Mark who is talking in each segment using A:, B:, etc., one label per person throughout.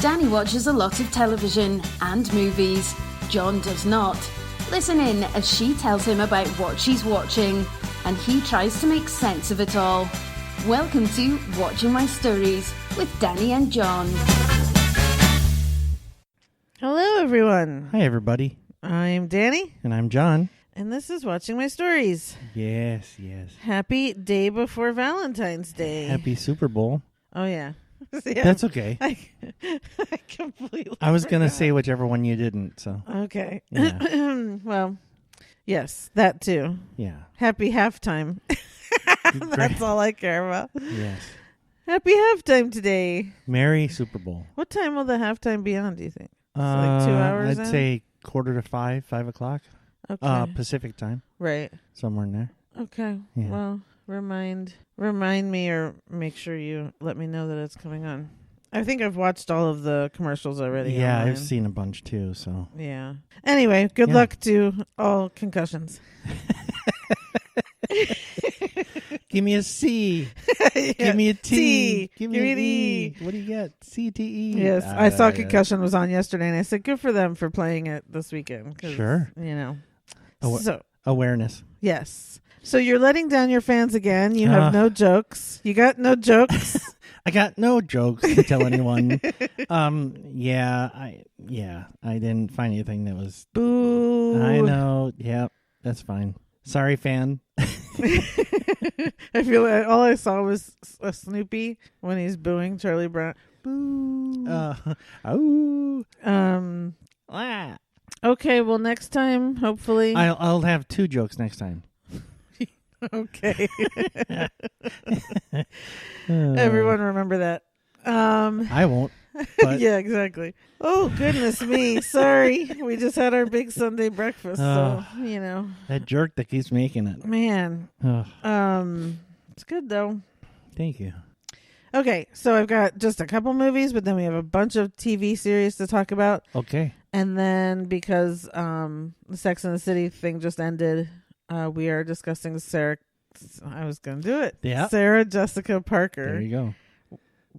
A: Danny watches a lot of television and movies. John does not. Listen in as she tells him about what she's watching, and he tries to make sense of it all. Welcome to Watching My Stories with Danny and John.
B: Hello, everyone.
C: Hi, everybody.
B: I'm Danny.
C: And I'm John.
B: And this is Watching My Stories.
C: Yes, yes.
B: Happy day before Valentine's Day.
C: Happy Super Bowl.
B: Oh, yeah.
C: That's okay.
B: I completely
C: I was going to
B: forgot.
C: say whichever one you didn't, so.
B: Okay.
C: Yeah.
B: Well, yes, that too.
C: Yeah.
B: Happy halftime. That's all I care about.
C: Yes.
B: Happy halftime today.
C: Merry Super Bowl.
B: What time will the halftime be on, do you think? Like 2 hours
C: I'd
B: in?
C: say 5 o'clock.
B: Okay.
C: Pacific time.
B: Right.
C: Somewhere in there.
B: Okay.
C: Yeah.
B: Well, remind me or make sure you let me know that it's coming on. I think I've watched all of the commercials already.
C: Yeah,
B: online.
C: I've seen a bunch too, so.
B: Yeah. Anyway, good luck to all concussions.
C: Give me a C.
B: Yeah.
C: Give me a T.
B: C.
C: Give me an E. What do you get? CTE.
B: Yes, I saw Concussion was on yesterday, and I said, good for them for playing it this weekend.
C: Sure.
B: You know.
C: So awareness.
B: Yes. So you're letting down your fans again. You have no jokes. You got no jokes.
C: I got no jokes to tell anyone. I didn't find anything that was.
B: Boo.
C: I know. Yeah, that's fine. Sorry, fan.
B: I feel like all I saw was a Snoopy when he's booing Charlie Brown. Boo.
C: Ah.
B: Okay, well, next time, hopefully.
C: I'll have 2 jokes next time.
B: Okay. Everyone remember that.
C: I won't. But
B: Yeah, exactly. Oh, goodness me. Sorry. We just had our big Sunday breakfast, so, you know.
C: That jerk that keeps making it.
B: Man.
C: Ugh.
B: It's good, though.
C: Thank you.
B: Okay, so I've got just a couple movies, but then we have a bunch of TV series to talk about.
C: Okay.
B: And then because the Sex and the City thing just ended, we are discussing Sarah. I was going to do it.
C: Yeah.
B: Sarah Jessica Parker.
C: There you go.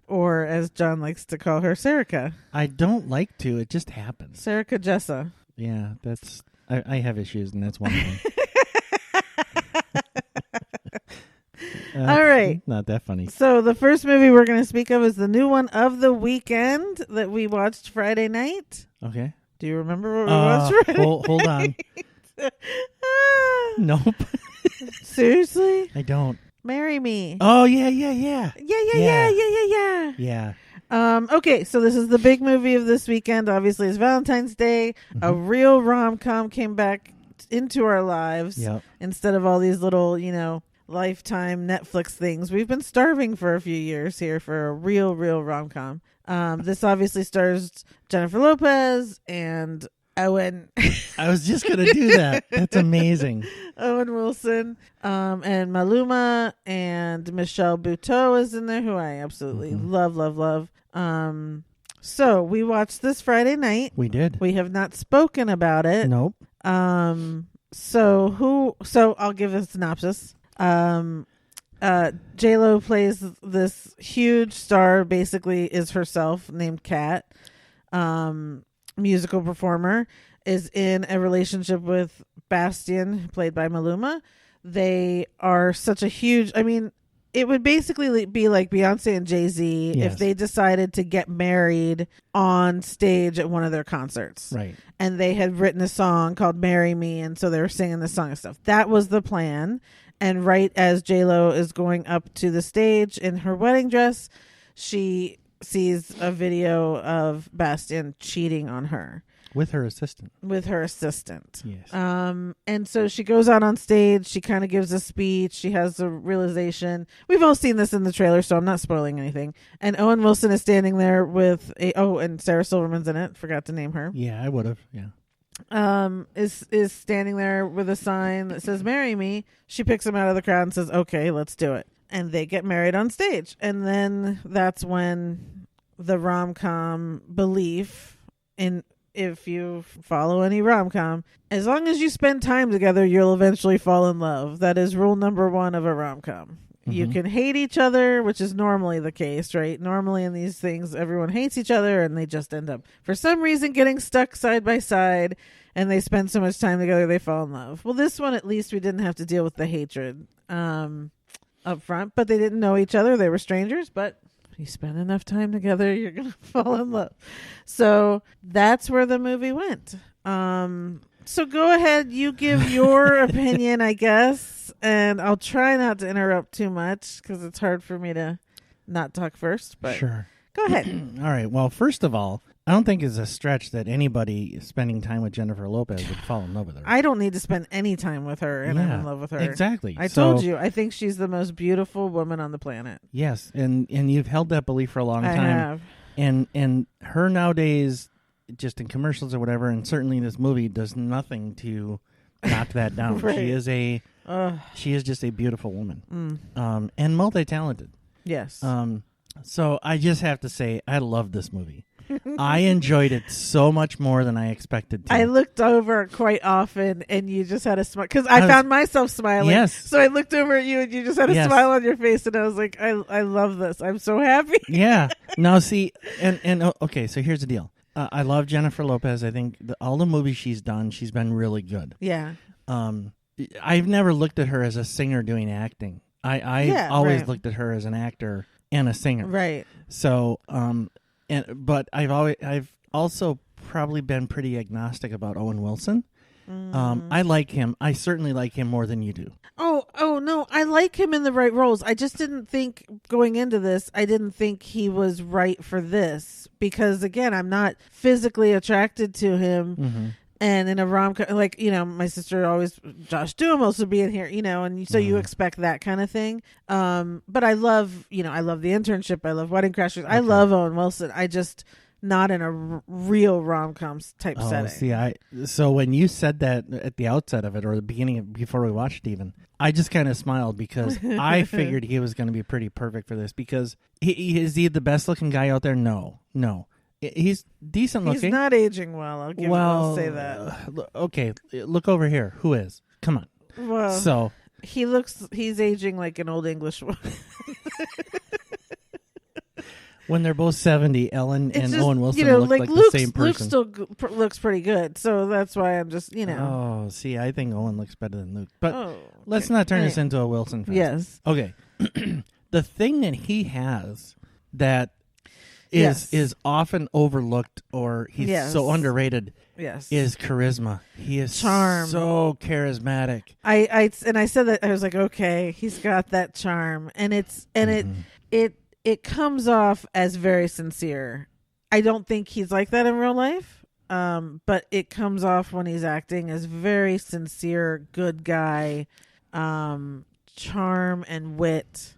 B: Or as John likes to call her, Serica.
C: I don't like to. It just happens.
B: Serica Jessa.
C: Yeah, that's. I have issues, and that's one of them.
B: All right.
C: Not that funny.
B: So the first movie we're going to speak of is the new one of the weekend that we watched Friday night.
C: Okay.
B: Do you remember what we watched Friday
C: hold on. Nope.
B: Seriously?
C: I don't.
B: Marry Me.
C: Oh, yeah.
B: Yeah.
C: Yeah.
B: Okay, so this is the big movie of this weekend. Obviously, it's Valentine's Day.
C: Mm-hmm.
B: A real rom-com came back into our lives.
C: Yep.
B: Instead of all these little, Lifetime Netflix things. We've been starving for a few years here for a real rom-com. This obviously stars Jennifer Lopez and Owen.
C: I was just going to do that. That's amazing.
B: Owen Wilson, and Maluma, and Michelle Buteau is in there, who I absolutely love. So we watched this Friday night.
C: We did.
B: We have not spoken about it.
C: Nope.
B: So I'll give a synopsis. J-Lo plays this huge star, basically is herself, named Kat, musical performer, is in a relationship with Bastian, played by Maluma. They are such a huge, it would basically be like Beyonce and Jay-Z if they decided to get married on stage at one of their concerts.
C: Right.
B: And they had written a song called Marry Me, and so they were singing the song and stuff. That was the plan. And right as J-Lo is going up to the stage in her wedding dress, she sees a video of Bastian cheating on her.
C: With her assistant.
B: Yes.
C: Yes.
B: And so she goes out on stage. She kind of gives a speech. She has a realization. We've all seen this in the trailer, so I'm not spoiling anything. And Owen Wilson is standing there with and Sarah Silverman's in it. Forgot to name her.
C: Yeah, I would have. Yeah.
B: Is standing there with a sign that says "Marry Me." She picks him out of the crowd and says, "Okay, let's do it." And they get married on stage. And then that's when the rom-com belief in, if you follow any rom-com, as long as you spend time together, you'll eventually fall in love. That is rule number 1 of a rom-com. You can hate each other, which is normally the case, right? Normally in these things, everyone hates each other and they just end up, for some reason, getting stuck side by side, and they spend so much time together they fall in love. Well, this one, at least we didn't have to deal with the hatred up front, but they didn't know each other. They were strangers, but you spend enough time together, you're going to fall in love. So that's where the movie went. So go ahead, you give your opinion, I guess, and I'll try not to interrupt too much because it's hard for me to not talk first. But
C: sure.
B: Go ahead.
C: All right. Well, first of all, I don't think it's a stretch that anybody spending time with Jennifer Lopez would fall in love with her.
B: I don't need to spend any time with her, and I'm in love with her.
C: Exactly.
B: I told you, I think she's the most beautiful woman on the planet.
C: Yes, and you've held that belief for a long time.
B: I have.
C: And her nowadays, just in commercials or whatever, and certainly this movie does nothing to knock that down.
B: Right.
C: She is just a beautiful woman, and multi-talented.
B: Yes.
C: So I just have to say, I love this movie. I enjoyed it so much more than I expected to.
B: I looked over quite often, and you just had a smile because I found myself smiling.
C: Yes.
B: So I looked over at you, and you just had a smile on your face, and I was like, I love this. I'm so happy.
C: Yeah. Now, see, and okay, so here's the deal. I love Jennifer Lopez. I think all the movies she's done, she's been really good.
B: Yeah.
C: I've never looked at her as a singer doing acting. I always looked at her as an actor and a singer.
B: Right.
C: So, but I've also probably been pretty agnostic about Owen Wilson. I like him. I certainly like him more than you do.
B: Oh no, I like him in the right roles. I just didn't think going into this, I didn't think he was right for this because again, I'm not physically attracted to him. Mm-hmm. And in a rom-com, like, my sister always, Josh Duhamel will be in here, and so you expect that kind of thing. But I love, I love The Internship. I love Wedding Crashers. Okay. I love Owen Wilson. I just not in a real rom-com type setting.
C: See, so when you said that at the outset of it, or the beginning before we watched even, I just kind of smiled because I figured he was going to be pretty perfect for this because is he the best looking guy out there? No. He's decent looking.
B: He's not aging well. I'll say that.
C: Okay, look over here. Who is? Come on.
B: Well,
C: so
B: he's aging like an old English woman.
C: When they're both 70, Ellen and Owen Wilson look like the same person.
B: Luke still looks pretty good, so that's why I'm just,
C: Oh, see, I think Owen looks better than Luke. But let's not turn this into a Wilson fest.
B: Yes.
C: Okay. The thing that he has that is often overlooked or he's so underrated is charisma. He is
B: charm.
C: So charismatic.
B: I said that I was like, okay, he's got that charm, and it comes off as very sincere. I don't think he's like that in real life, but it comes off when he's acting as very sincere, good guy, charm and wit.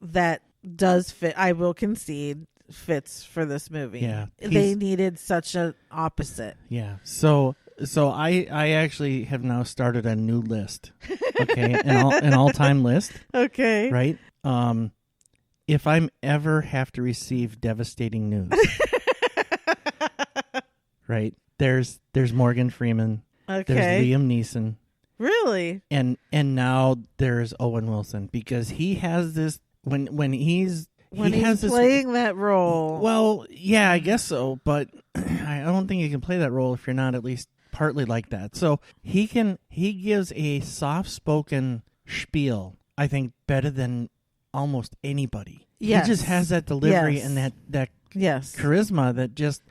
B: That does fit. I will concede fits for this movie. Yeah, they needed such an opposite.
C: Yeah. So I actually have now started a new list. Okay, an all-time list.
B: Okay.
C: Right. If I'm ever have to receive devastating news, right? There's Morgan Freeman.
B: Okay.
C: There's Liam Neeson.
B: Really?
C: And now there's Owen Wilson because he has this when he's
B: playing that role.
C: Well, yeah, I guess so, but I don't think you can play that role if you're not at least partly like that. So he gives a soft-spoken spiel, I think, better than almost anybody.
B: Yes.
C: He just has that delivery and that charisma that just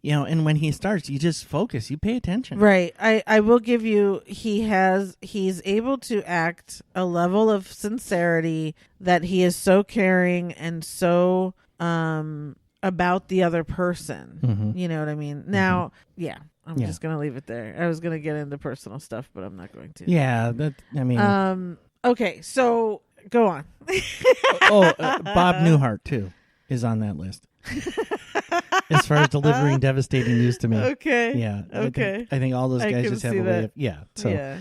C: and when he starts, you just focus, you pay attention.
B: Right. I will give you he's able to act a level of sincerity that he is so caring and so about the other person. Mm-hmm. You know what I mean? Now, I'm just going to leave it there. I was going to get into personal stuff, but I'm not going to.
C: Yeah,
B: okay, so go on.
C: Bob Newhart too is on that list. As far as delivering devastating news to me.
B: Okay.
C: Yeah.
B: Okay.
C: I think all those guys just have a way of So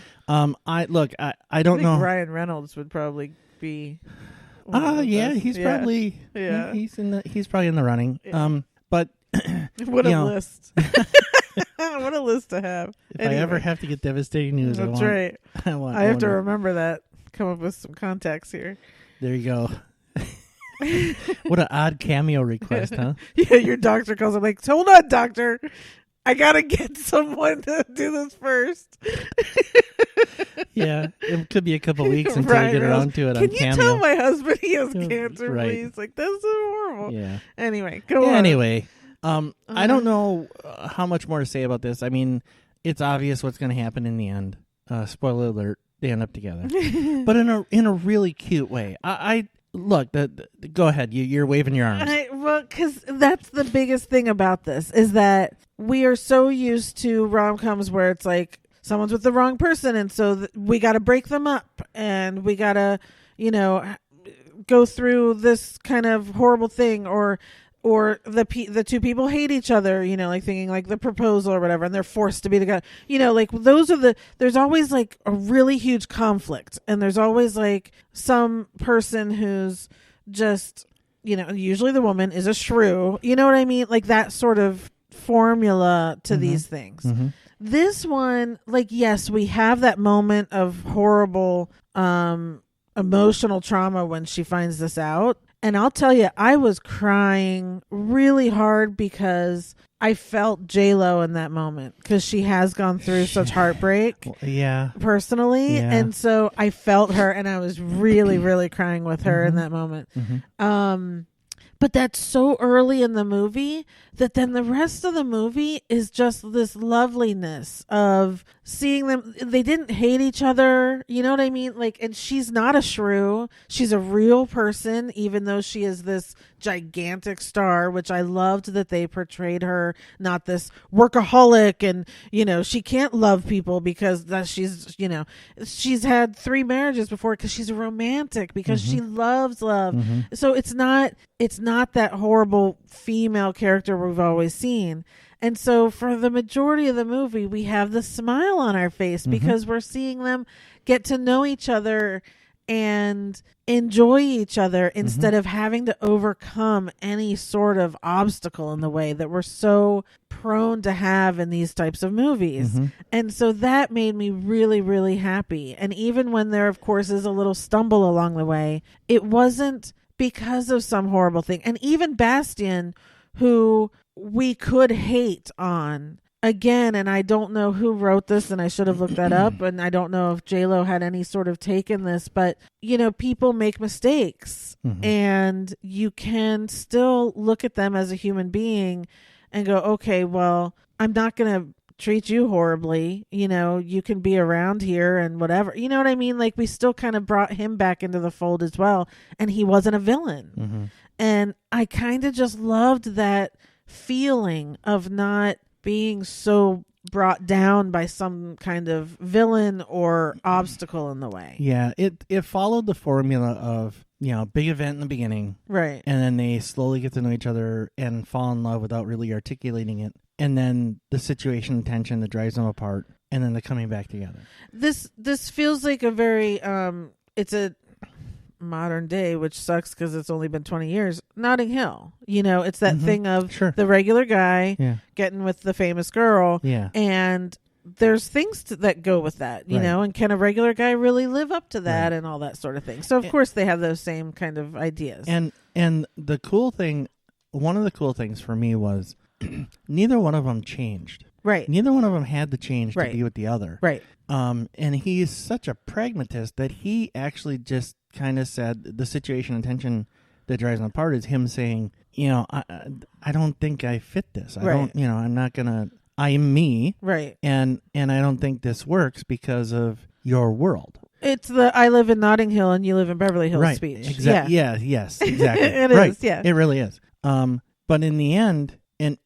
C: I don't know.
B: Ryan Reynolds would probably be
C: he's probably he's probably in the running.
B: Yeah.
C: But
B: what a list. What a list to have.
C: If I ever have to get devastating news,
B: I have to remember that. come up with some contacts here.
C: There you go. What an odd cameo request, huh?
B: Yeah, your doctor calls. I'm like, hold on, doctor. I gotta get someone to do this first.
C: Yeah, it could be a couple weeks until
B: Ryan
C: you get
B: Reynolds,
C: around to it
B: Can
C: on
B: you
C: Cameo.
B: tell my husband he has cancer,
C: Right.
B: please? Like, that's so horrible.
C: Yeah.
B: Anyway, go on.
C: Anyway, I don't know how much more to say about this. I mean, it's obvious what's going to happen in the end. Spoiler alert: they end up together, but in a really cute way. I look. Go ahead. You're waving your arms.
B: Well, because that's the biggest thing about this is that we are so used to rom-coms where it's like someone's with the wrong person, and so we got to break them up, and we got to, go through this kind of horrible thing, or the two people hate each other, like thinking like the proposal or whatever, and they're forced to be together. Like there's always like a really huge conflict, and there's always like some person who's just, usually the woman is a shrew. You know what I mean? Like that sort of formula to these things. Mm-hmm. This one, like, yes, we have that moment of horrible emotional trauma when she finds this out. And I'll tell you, I was crying really hard because I felt J-Lo in that moment because she has gone through such heartbreak personally.
C: Yeah.
B: And so I felt her, and I was really, really crying with her in that moment. Mm-hmm. But that's so early in the movie that then the rest of the movie is just this loveliness of seeing them. They didn't hate each other. You know what I mean? Like, and she's not a shrew. She's a real person, even though she is this gigantic star, which I loved that they portrayed her, not this workaholic. And, she can't love people because she's had 3 marriages before because she's a romantic, because she loves love. Mm-hmm. So it's not that horrible female character we've always seen. And so for the majority of the movie, we have the smile on our face because we're seeing them get to know each other and enjoy each other instead of having to overcome any sort of obstacle in the way that we're so prone to have in these types of movies. And so that made me really, really happy. And even when there, of course, is a little stumble along the way, it wasn't because of some horrible thing. And even Bastian, who we could hate on, again, and I don't know who wrote this, and I should have looked that up, and I don't know if J-Lo had any sort of take in this, but, people make mistakes, and you can still look at them as a human being and go, okay, well, I'm not going to treat you horribly, you can be around here and whatever, you know what I mean? Like, we still kind of brought him back into the fold as well, and he wasn't a villain. And I kind of just loved that feeling of not being so brought down by some kind of villain or obstacle in the way.
C: Yeah, it followed the formula of, big event in the beginning.
B: Right.
C: And then they slowly get to know each other and fall in love without really articulating it. And then the situation and tension that drives them apart, and then they're coming back together. This
B: feels like a very it's a modern day, which sucks because it's only been 20 years, Notting Hill. It's that thing of the regular guy getting with the famous girl. Yeah. And there's things that go with that, you know, and can a regular guy really live up to that and all that sort of thing. So of course they have those same kind of ideas.
C: And the cool thing, one of the cool things for me was neither one of them changed.
B: Right.
C: Neither one of them had to change to be with the other.
B: Right.
C: And he's such a pragmatist that he actually just kind of said the situation and tension that drives him apart is him saying, I don't think I fit this. I don't, I'm not going to, I am me.
B: Right.
C: And I don't think this works because of your world.
B: It's the I live in Notting Hill and you live in Beverly Hills speech.
C: Exactly. Yeah. Yes, exactly.
B: It is, yeah.
C: It really is. But in the end, and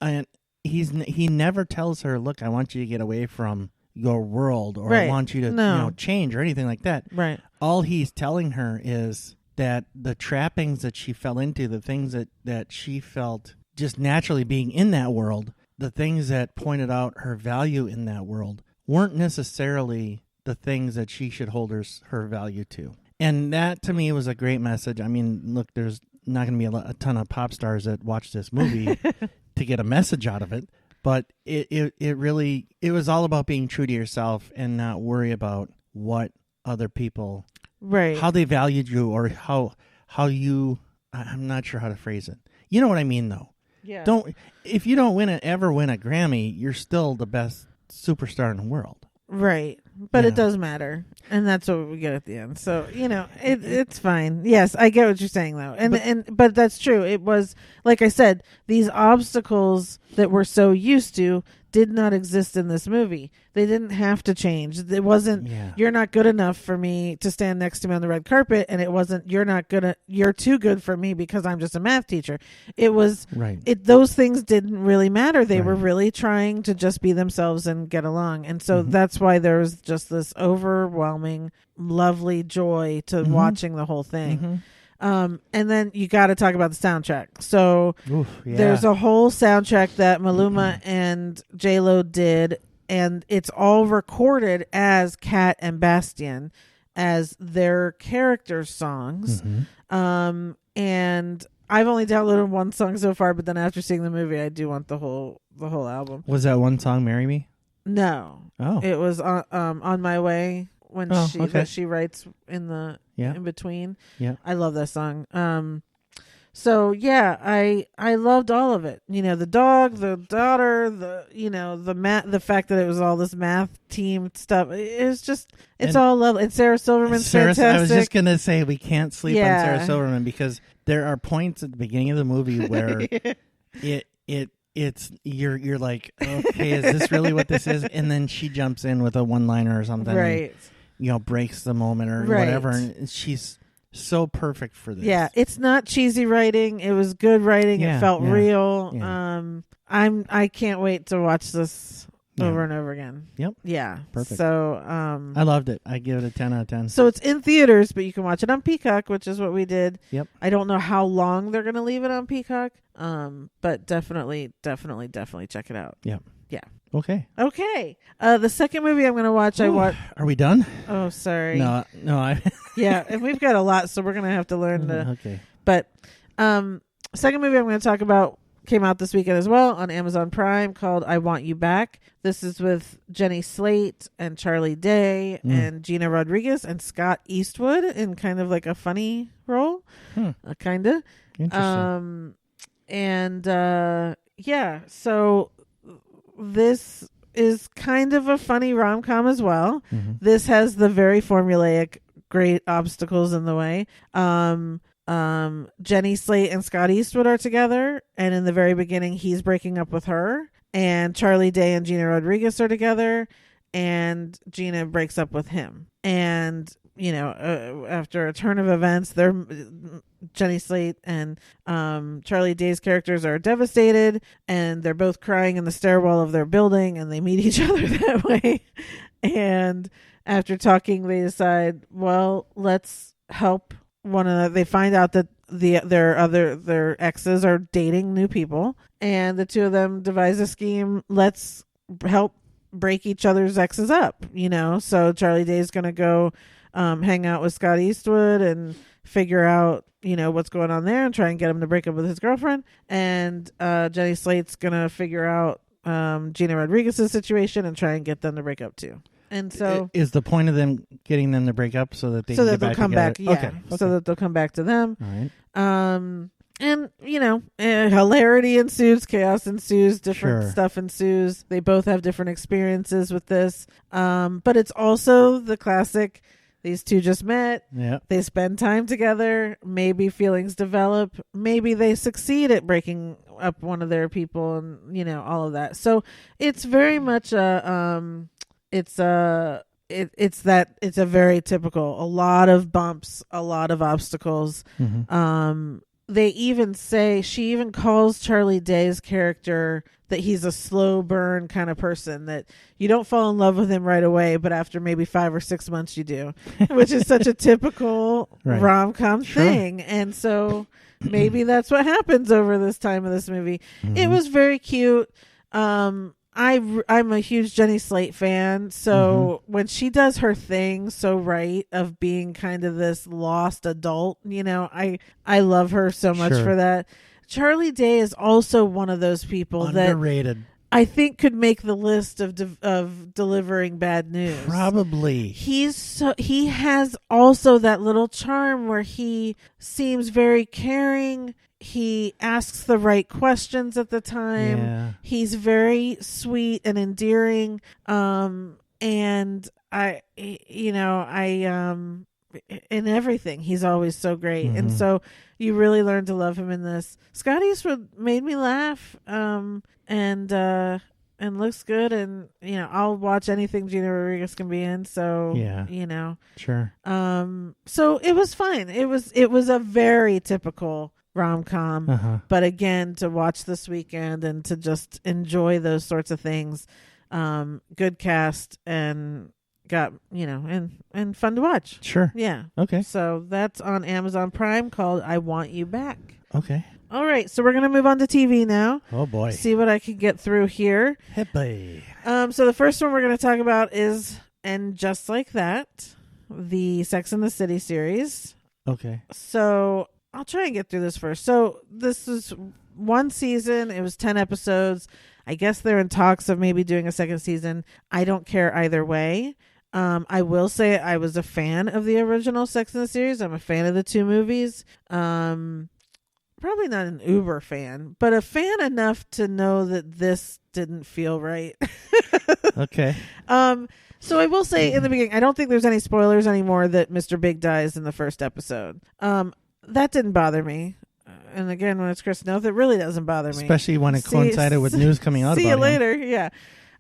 C: he never tells her, look, I want you to get away from your world, or I want you to change or anything like that.
B: Right.
C: All he's telling her is that the trappings that she fell into, the things that she felt just naturally being in that world, the things that pointed out her value in that world weren't necessarily the things that she should hold her value to. And that to me was a great message. I mean, look, there's not going to be a ton of pop stars that watch this movie to get a message out of it. But it was all about being true to yourself and not worry about what other people
B: Right.
C: how they valued you, or how you. I'm not sure how to phrase it. You know what I mean, though.
B: Yeah.
C: If you don't ever win a Grammy, you're still the best superstar in the world.
B: Right. But
C: Yeah.
B: it does matter. And that's what we get at the end. So, it's fine. Yes, I get what you're saying though. But that's true. It was, like I said, these obstacles that we're so used to did not exist in this movie. They didn't have to change. It wasn't, you're not good enough for me to stand next to me on the red carpet, and it wasn't, you're too good for me because I'm just a math teacher. It was,
C: right.
B: Those things didn't really matter. They
C: Right.
B: were really trying to just be themselves and get along. And so that's why there was just this overwhelming, lovely joy to watching the whole thing. And then you got to talk about the soundtrack. So there's a whole soundtrack that Maluma and J-Lo did, and it's all recorded as Kat and Bastian as their character songs. And I've only downloaded one song so far, but then after seeing the movie, I do want the whole album.
C: Was that one song "Marry Me"?
B: No.
C: Oh,
B: It was On My Way when that she writes in the in between.
C: Yeah.
B: I love that song. So yeah, I loved all of it. The dog, the daughter, the fact that it was all this math team stuff. It's all lovely. And Sarah Silverman's fantastic.
C: I was just gonna say we can't sleep on
B: Yeah.
C: Sarah Silverman, because there are points at the beginning of the movie where it's you're like, okay, is this really what this is? And then she jumps in with a one-liner or something,
B: Right.
C: And, breaks the moment or
B: Right.
C: whatever, and she's so perfect for this.
B: Yeah, it's not cheesy writing. It was good writing. It felt real.
C: Yeah.
B: I can't wait to watch this over and over again.
C: Yep.
B: Yeah.
C: Perfect.
B: So
C: I loved it. I give it a 10 out of 10.
B: So it's in theaters, but you can watch it on Peacock, which is what we did.
C: Yep.
B: I don't know how long they're going to leave it on Peacock. But definitely check it out.
C: Yep.
B: Yeah.
C: Okay.
B: The second movie I'm going to watch,
C: Are we done?
B: Oh, sorry.
C: No.
B: Yeah, and we've got a lot, so we're going to have to learn to.
C: Okay.
B: But second movie I'm going to talk about came out this weekend as well on Amazon Prime, called I Want You Back. This is with Jenny Slate and Charlie Day and Gina Rodriguez and Scott Eastwood in kind of like a funny role. Kind of.
C: Interesting.
B: So this is kind of a funny rom-com as well. This has the very formulaic great obstacles in the way. Jenny Slate and Scott Eastwood are together, and in the very beginning he's breaking up with her, and Charlie Day and Gina Rodriguez are together, and Gina breaks up with him. And after a turn of events, Jenny Slate and Charlie Day's characters are devastated, and they're both crying in the stairwell of their building, and they meet each other that way. And after talking, they decide, well, let's help one another. They find out that their exes are dating new people, and the two of them devise a scheme. Let's help break each other's exes up. So Charlie Day's gonna go hang out with Scott Eastwood and figure out what's going on there and try and get him to break up with his girlfriend. And Jenny Slate's gonna figure out Gina Rodriguez's situation and try and get them to break up too. And so
C: is the point of them getting them to break up so that they can get
B: they'll
C: back
B: come
C: together?
B: back, yeah.
C: Okay.
B: So that they'll come back to them.
C: All right.
B: And hilarity ensues, chaos ensues, different stuff ensues. They both have different experiences with this. But it's also the classic, these two just met.
C: Yeah.
B: They spend time together. Maybe feelings develop. Maybe they succeed at breaking up one of their people, and all of that. So it's very much it's a very typical, a lot of bumps, a lot of obstacles. They even say, she even calls Charlie Day's character that he's a slow burn kind of person, that you don't fall in love with him right away, but after maybe 5 or 6 months you do, which is such a typical rom-com thing. And so maybe that's what happens over this time of this movie. It was very cute. I'm a huge Jenny Slate fan, so when she does her thing so right of being kind of this lost adult, I love her so much for that. Charlie Day is also one of those people
C: underrated.
B: I think could make the list of delivering bad news.
C: Probably.
B: He has also that little charm where he seems very caring. He asks the right questions at the time.
C: Yeah.
B: He's very sweet and endearing. And in everything, he's always so great.
C: Mm-hmm.
B: And so you really learn to love him in this. Scott Eastwood made me laugh. And looks good, and I'll watch anything Gina Rodriguez can be in. So
C: yeah, sure.
B: So it was fine. It was a very typical rom-com, but again, to watch this weekend and to just enjoy those sorts of things. Good cast and got and fun to watch.
C: Sure.
B: Yeah.
C: Okay.
B: So that's on Amazon Prime called I Want You Back.
C: Okay.
B: All right, so we're going to move on to TV now.
C: Oh, boy.
B: See what I can get through here.
C: Hippie.
B: So the first one we're going to talk about is And Just Like That, the Sex and the City series.
C: Okay.
B: So I'll try and get through this first. So this is one season. It was 10 episodes. I guess they're in talks of maybe doing a second season. I don't care either way. I will say I was a fan of the original Sex and the series. I'm a fan of the two movies. Probably not an uber fan, but a fan enough to know that this didn't feel right.
C: Okay.
B: So I will say in the beginning, I don't think there's any spoilers anymore that Mr. Big dies in the first episode. That didn't bother me. And again, when it's Chris Noth, it really doesn't bother me.
C: Especially when it coincided with news coming out about
B: See you
C: him.
B: later. Yeah.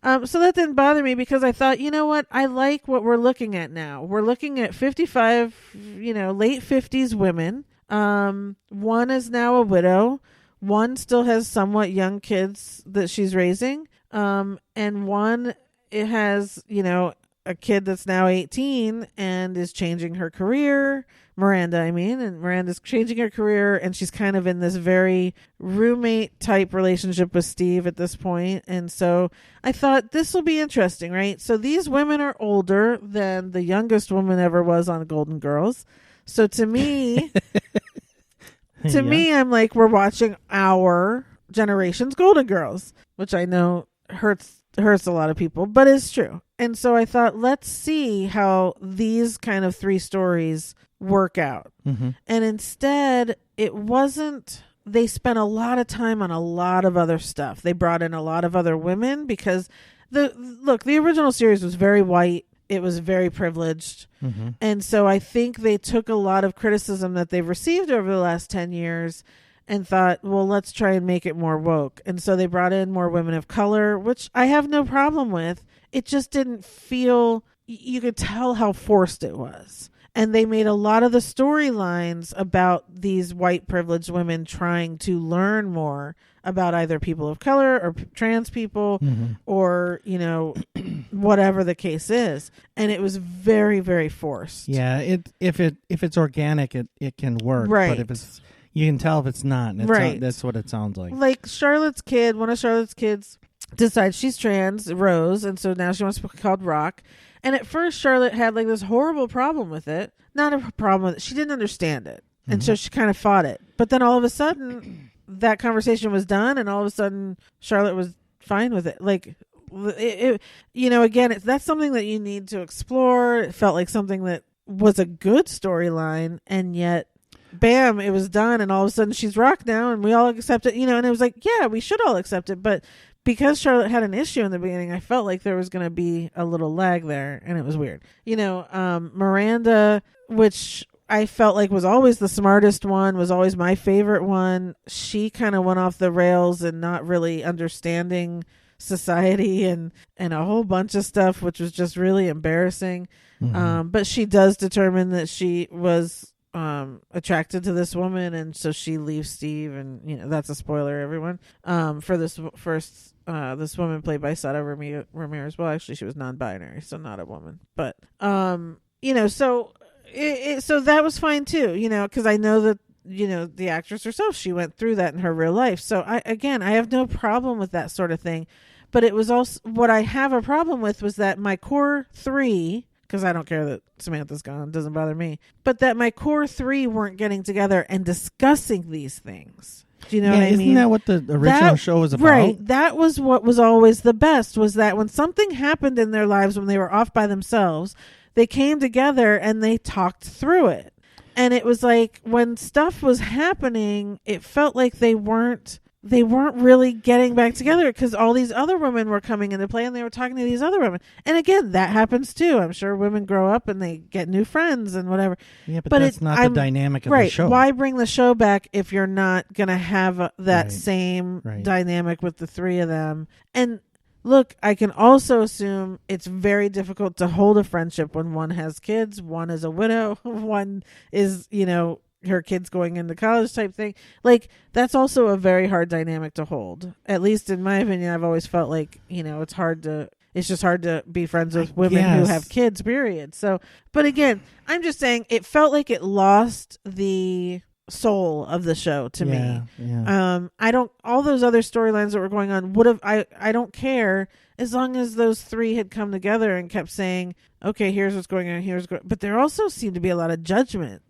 B: So that didn't bother me because I thought, you know what? I like what we're looking at now. We're looking at 55, late 50s women. One is now a widow. One still has somewhat young kids that she's raising. And one, it has, a kid that's now 18 and is changing her career. Miranda's changing her career, and she's kind of in this very roommate type relationship with Steve at this point. And so I thought this will be interesting, right? So these women are older than the youngest woman ever was on Golden Girls. So to me, I'm like, we're watching our generation's Golden Girls, which I know hurts a lot of people, but it's true. And so I thought, let's see how these kind of three stories work out.
C: Mm-hmm.
B: And instead, it wasn't. They spent a lot of time on a lot of other stuff. They brought in a lot of other women because the original series was very white. It was very privileged.
C: Mm-hmm.
B: And so I think they took a lot of criticism that they've received over the last 10 years and thought, well, let's try and make it more woke. And so they brought in more women of color, which I have no problem with. It just didn't feel, you could tell how forced it was. And they made a lot of the storylines about these white privileged women trying to learn more about either people of color or trans people,
C: mm-hmm.
B: or, whatever the case is. And it was very, very forced.
C: Yeah, if it's organic, it can work.
B: Right.
C: But if it's, you can tell if it's not.
B: Right.
C: That's what it sounds like.
B: Like one of Charlotte's kids decides she's trans, Rose, and so now she wants to be called Rock. And at first, Charlotte had like this horrible problem with it. Not a problem with it. She didn't understand it. Mm-hmm. And so she kind of fought it. But then all of a sudden, that conversation was done, and all of a sudden, Charlotte was fine with it. Like, again, that's something that you need to explore. It felt like something that was a good storyline, and yet, bam, it was done, and all of a sudden, she's Rock now, and we all accept it. And it was like, yeah, we should all accept it, but because Charlotte had an issue in the beginning, I felt like there was going to be a little lag there, and it was weird. Miranda, which I felt like was always the smartest one, was always my favorite one. She kind of went off the rails and not really understanding society and a whole bunch of stuff, which was just really embarrassing.
C: Mm-hmm.
B: But she does determine that she was attracted to this woman, and so she leaves Steve, and that's a spoiler, everyone, for this first this woman played by Sada Ramirez. Well, actually she was non-binary, so not a woman, but so so that was fine too, because I know that the actress herself, she went through that in her real life. So I have no problem with that sort of thing, but it was also, what I have a problem with was that my core three, because I don't care that Samantha's gone, doesn't bother me, but that my core three weren't getting together and discussing these things. Do you know what I
C: isn't
B: mean?
C: that what the original show was about?
B: Right. That was what was always the best, was that when something happened in their lives when they were off by themselves, they came together and they talked through it. And it was like when stuff was happening, it felt like they weren't really getting back together because all these other women were coming into play and they were talking to these other women. And again, that happens too. I'm sure women grow up and they get new friends and whatever.
C: Yeah, but that's not the dynamic of the show.
B: Why bring the show back if you're not going to have that same dynamic with the three of them? And look, I can also assume it's very difficult to hold a friendship when one has kids, one is a widow, one is, her kids going into college type thing. Like, that's also a very hard dynamic to hold. At least in my opinion, I've always felt like, it's just hard to be friends with women who have kids, period. So, but again, I'm just saying it felt like it lost the soul of the show to me. All those other storylines that were going on I don't care as long as those three had come together and kept saying, okay, here's what's going on, but there also seemed to be a lot of judgment,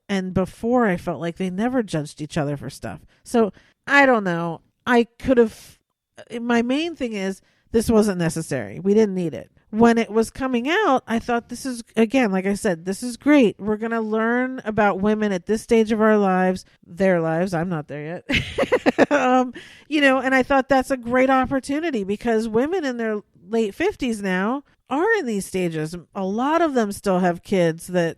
B: and before I felt like they never judged each other for stuff. So I don't know. My main thing is this wasn't necessary. We didn't need it. When it was coming out, I thought this is, again, like I said, this is great. We're going to learn about women at this stage of our lives, their lives. I'm not there yet. And I thought that's a great opportunity because women in their late 50s now are in these stages. A lot of them still have kids that,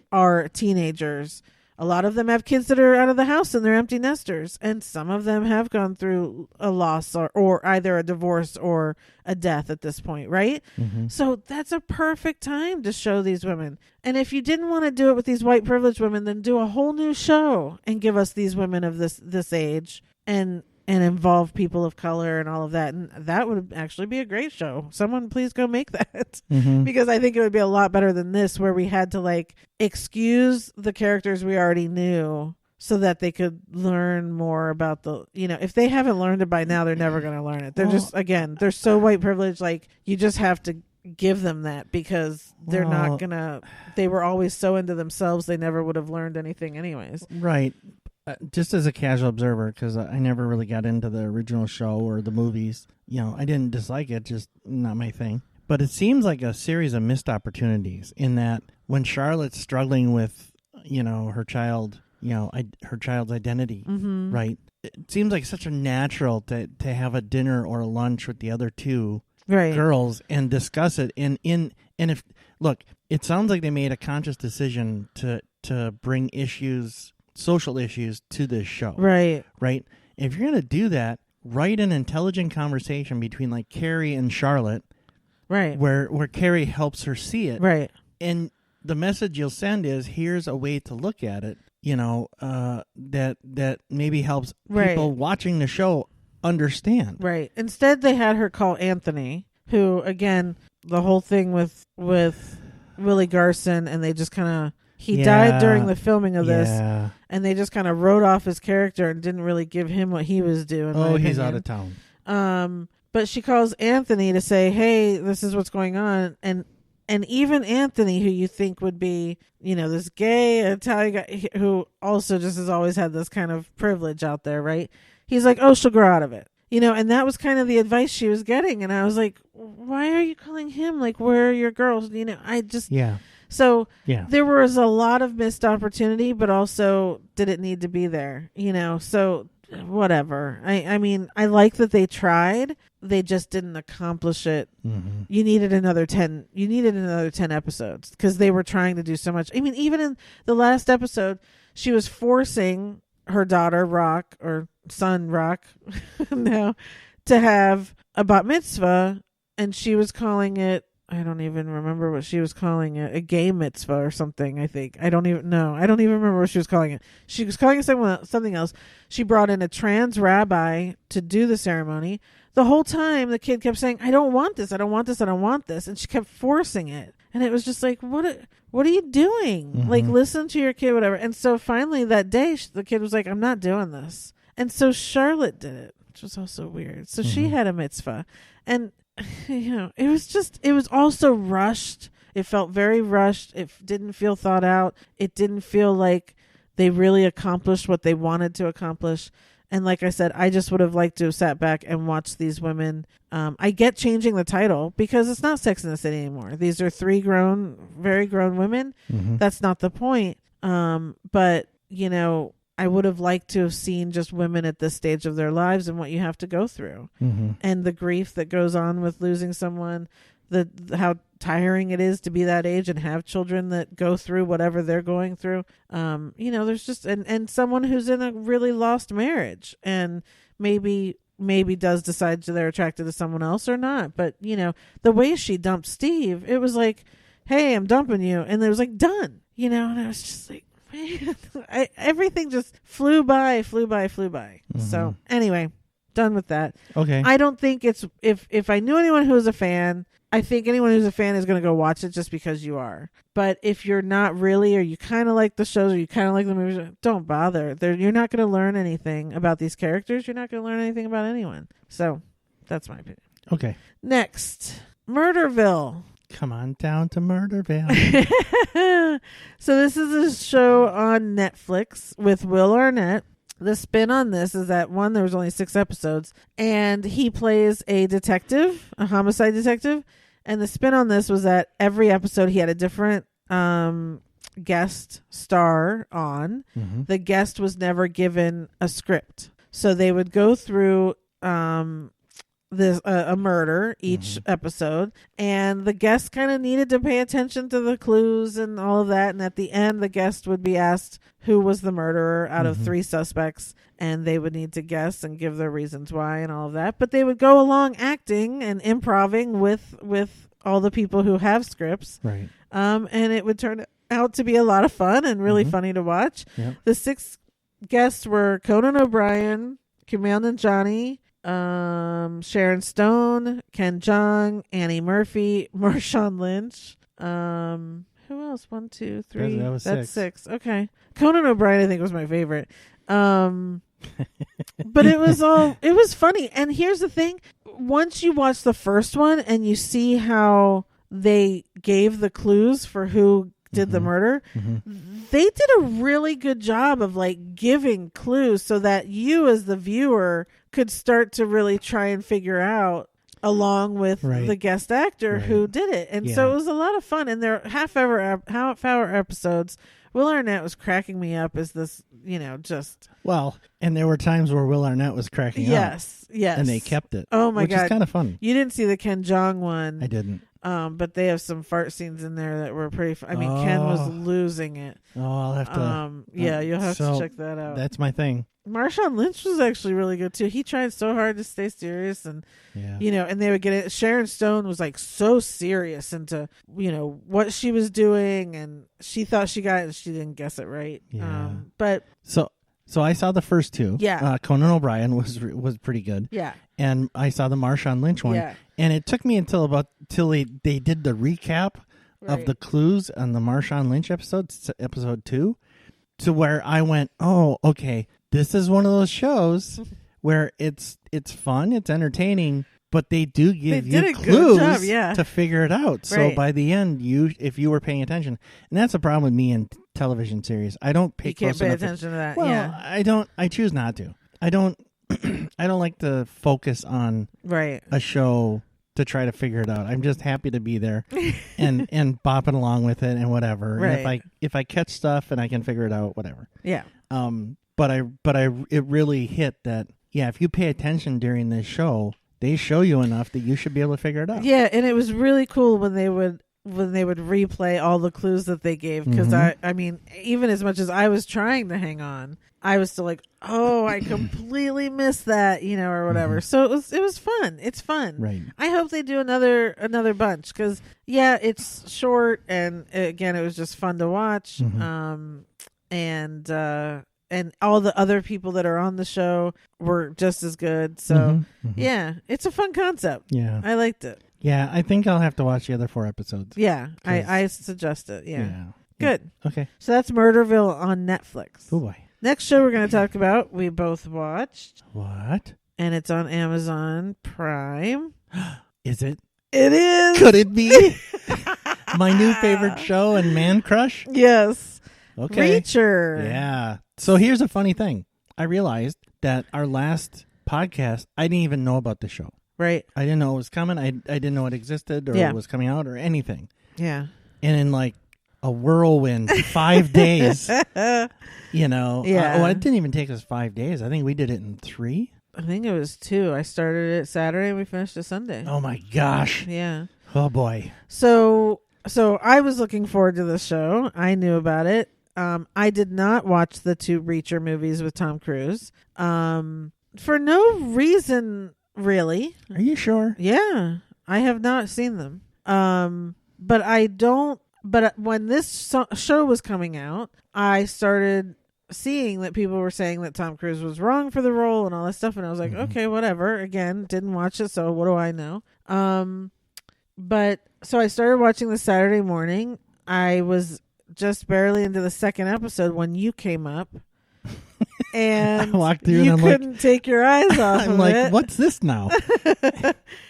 B: are teenagers. A lot of them have kids that are out of the house and they're empty nesters. And some of them have gone through a loss or either a divorce or a death at this point, right? Mm-hmm. So that's a perfect time to show these women. And if you didn't want to do it with these white privileged women, then do a whole new show and give us these women of this age and involve people of color and all of that. And that would actually be a great show. Someone please go make that. Mm-hmm. Because I think it would be a lot better than this, where we had to excuse the characters we already knew so that they could learn more about if they haven't learned it by now, they're never going to learn it. They're just, again, they're so white privileged. You just have to give them that because they're not going to, they were always so into themselves. They never would have learned anything anyways.
C: Right. Just as a casual observer, because I never really got into the original show or the movies, I didn't dislike it, just not my thing. But it seems like a series of missed opportunities in that when Charlotte's struggling with, her child, her child's identity, mm-hmm. right? It seems like such a natural to have a dinner or a lunch with the other two girls and discuss it. And if look, it sounds like they made a conscious decision to bring social issues to this show. Right. If you're going to do that, write an intelligent conversation between Carrie and Charlotte. Right. Where Carrie helps her see it. Right. And the message you'll send is, here's a way to look at it, that maybe helps people watching the show understand. Right. Instead, they had her call Anthony, who, again, the whole thing with Willie Garson, and they just kind of, he died during the filming of this, and they just kind of wrote off his character and didn't really give him what he was doing. He's out of town. But she calls Anthony to say, hey, this is what's going on. And even Anthony, who you think would be, this gay Italian guy who also just has always had this kind of privilege out there, right? He's like, oh, she'll grow out of it. And that was kind of the advice she was getting. And I was like, why are you calling him? Where are your girls? So there was a lot of missed opportunity, but also did it need to be there? So whatever. I mean, I like that they tried. They just didn't accomplish it. Mm-hmm. You needed another 10 episodes because they were trying to do so much. I mean, even in the last episode, she was forcing her daughter Rock, or son Rock now, to have a bat mitzvah, and she was calling it, I don't even remember what she was calling it, a gay mitzvah or something, I think. I don't even remember what she was calling it. She was calling it something else. She brought in a trans rabbi to do the ceremony. The whole time, the kid kept saying, I don't want this, I don't want this, I don't want this. And she kept forcing it. And it was just like, what are you doing? Mm-hmm. Listen to your kid, whatever. And so finally that day, the kid was like, I'm not doing this. And so Charlotte did it, which was also weird. So she had a mitzvah. And it was also rushed. It felt very rushed. It didn't feel thought out. It didn't feel like
B: They really accomplished what they wanted to accomplish. And like I said, I just would have liked to have sat back and watched these women. I get changing the title because it's not Sex and the City anymore. These are 3 very grown women. That's not the point. But, you know, I would have liked to have seen just women at this stage of their lives and what you have to go through. And the grief that goes on with losing someone, how tiring it is to be that age and have children that go through whatever they're going through. You know, there's just and someone who's in a really lost marriage and maybe does decide they're attracted to someone else or not. But, you know, the way she dumped Steve, it was like, hey, I'm dumping you. And it was like, done, you know, and I was just like, man, everything just flew by. So anyway, done with that.
C: Okay.
B: I don't think it's, if I knew anyone who was a fan, I think anyone who's a fan is going to go watch it just because you are. But if you're not really, or you kind of like the shows, or you kind of like the movies, don't bother. You're not going to learn anything about these characters. You're not going to learn anything about anyone. So that's my opinion.
C: Okay.
B: Next, Murderville.
C: Come on down to Murderville.
B: So this is a show on Netflix with Will Arnett. The spin on this is that, one, there was only 6 episodes, and he plays a detective, a homicide detective. And the spin on this was that every episode he had a different guest star on. The guest was never given a script. So they would go through a murder each episode, and the guest kind of needed to pay attention to the clues and all of that. And at the end, the guest would be asked who was the murderer out of 3 suspects, and they would need to guess and give their reasons why and all of that. But they would go along acting and improving with all the people who have scripts,
C: right?
B: And it would turn out to be a lot of fun and really funny to watch.
C: Yep.
B: The 6 guests were Conan O'Brien, Kumail Nanjiani, Sharon Stone, Ken Jeong, Annie Murphy, Marshawn Lynch. Who else? 1, 2, 3.
C: That was
B: That's
C: 6.
B: 6. Okay. Conan O'Brien, I think, was my favorite. But it was funny. And here's the thing. Once you watch the first one and you see how they gave the clues for who did the murder, they did a really good job of like giving clues so that you as the viewer could start to really try and figure out along with the guest actor who did it. And so it was a lot of fun. And they're half-hour episodes. Will Arnett was cracking me up as this, you know, just...
C: Well, and there were times where Will Arnett was cracking up.
B: Yes.
C: And they kept it.
B: Oh, my God.
C: Which is kind of fun.
B: You didn't see the Ken Jeong one.
C: I didn't.
B: But they have some fart scenes in there that were pretty fun. I mean, Ken was losing it.
C: Oh, I'll have to...
B: yeah, you'll have to check that out.
C: That's my thing.
B: Marshawn Lynch was actually really good, too. He tried so hard to stay serious and... You know, and they would get it. Sharon Stone was like so serious into, you know, what she was doing, and she thought she got it and she didn't guess it right.
C: Yeah.
B: But
C: so I saw the first 2.
B: Yeah.
C: Conan O'Brien was pretty good.
B: Yeah.
C: And I saw the Marshawn Lynch one.
B: Yeah.
C: And it took me until they did the recap of the clues on the Marshawn Lynch episode 2, to where I went, oh, okay, this is one of those shows where it's fun, it's entertaining, but they do give you clues to figure it out. So by the end, if you were paying attention, and that's a problem with me in television series, I don't pay. You can't pay
B: attention to that.
C: Well,
B: yeah,
C: I don't. I choose not to. I don't. I don't like to focus on a show to try to figure it out. I'm just happy to be there and bopping along with it and whatever.
B: Right.
C: And if I catch stuff and I can figure it out, whatever.
B: Yeah.
C: But it really hit that. Yeah, if you pay attention during this show, they show you enough that you should be able to figure it out.
B: Yeah, and it was really cool when they would replay all the clues that they gave, because I mean, even as much as I was trying to hang on, I was still like, oh, I completely missed that, you know, or whatever. So it was fun. It's fun. Right. I hope they do another bunch, because it's short, and again, it was just fun to watch. And all the other people that are on the show were just as good. So, yeah, it's a fun concept. Yeah. I liked it.
C: Yeah, I think I'll have to watch the other 4 episodes.
B: Yeah, I suggest it. Yeah. Good.
C: Okay.
B: So that's Murderville on Netflix.
C: Oh, boy.
B: Next show we're going to talk about, we both watched.
C: What?
B: And it's on Amazon Prime.
C: Is it?
B: It is.
C: Could it be? My new favorite show and man crush?
B: Yes.
C: Okay.
B: Reacher.
C: Yeah. So here's a funny thing. I realized that our last podcast, I didn't even know about the show.
B: Right.
C: I didn't know it was coming. I didn't know it existed or it was coming out or anything.
B: Yeah.
C: And in like a whirlwind, 5 days, you know.
B: Yeah.
C: It didn't even take us 5 days. I think we did it in 3.
B: I think it was 2. I started it Saturday and we finished it Sunday.
C: Oh my gosh.
B: Yeah.
C: Oh boy.
B: So I was looking forward to the show. I knew about it. I did not watch the 2 Reacher movies with Tom Cruise. For no reason, really.
C: Are you sure?
B: Yeah. I have not seen them. But when this show was coming out, I started seeing that people were saying that Tom Cruise was wrong for the role and all that stuff. And I was like, okay, whatever. Again, didn't watch it. So what do I know? But so I started watching this Saturday morning. I was just barely into the second episode when you came up. And
C: I walked through
B: you
C: and I'm
B: couldn't take your eyes off
C: I'm
B: of
C: like,
B: it.
C: what's this now?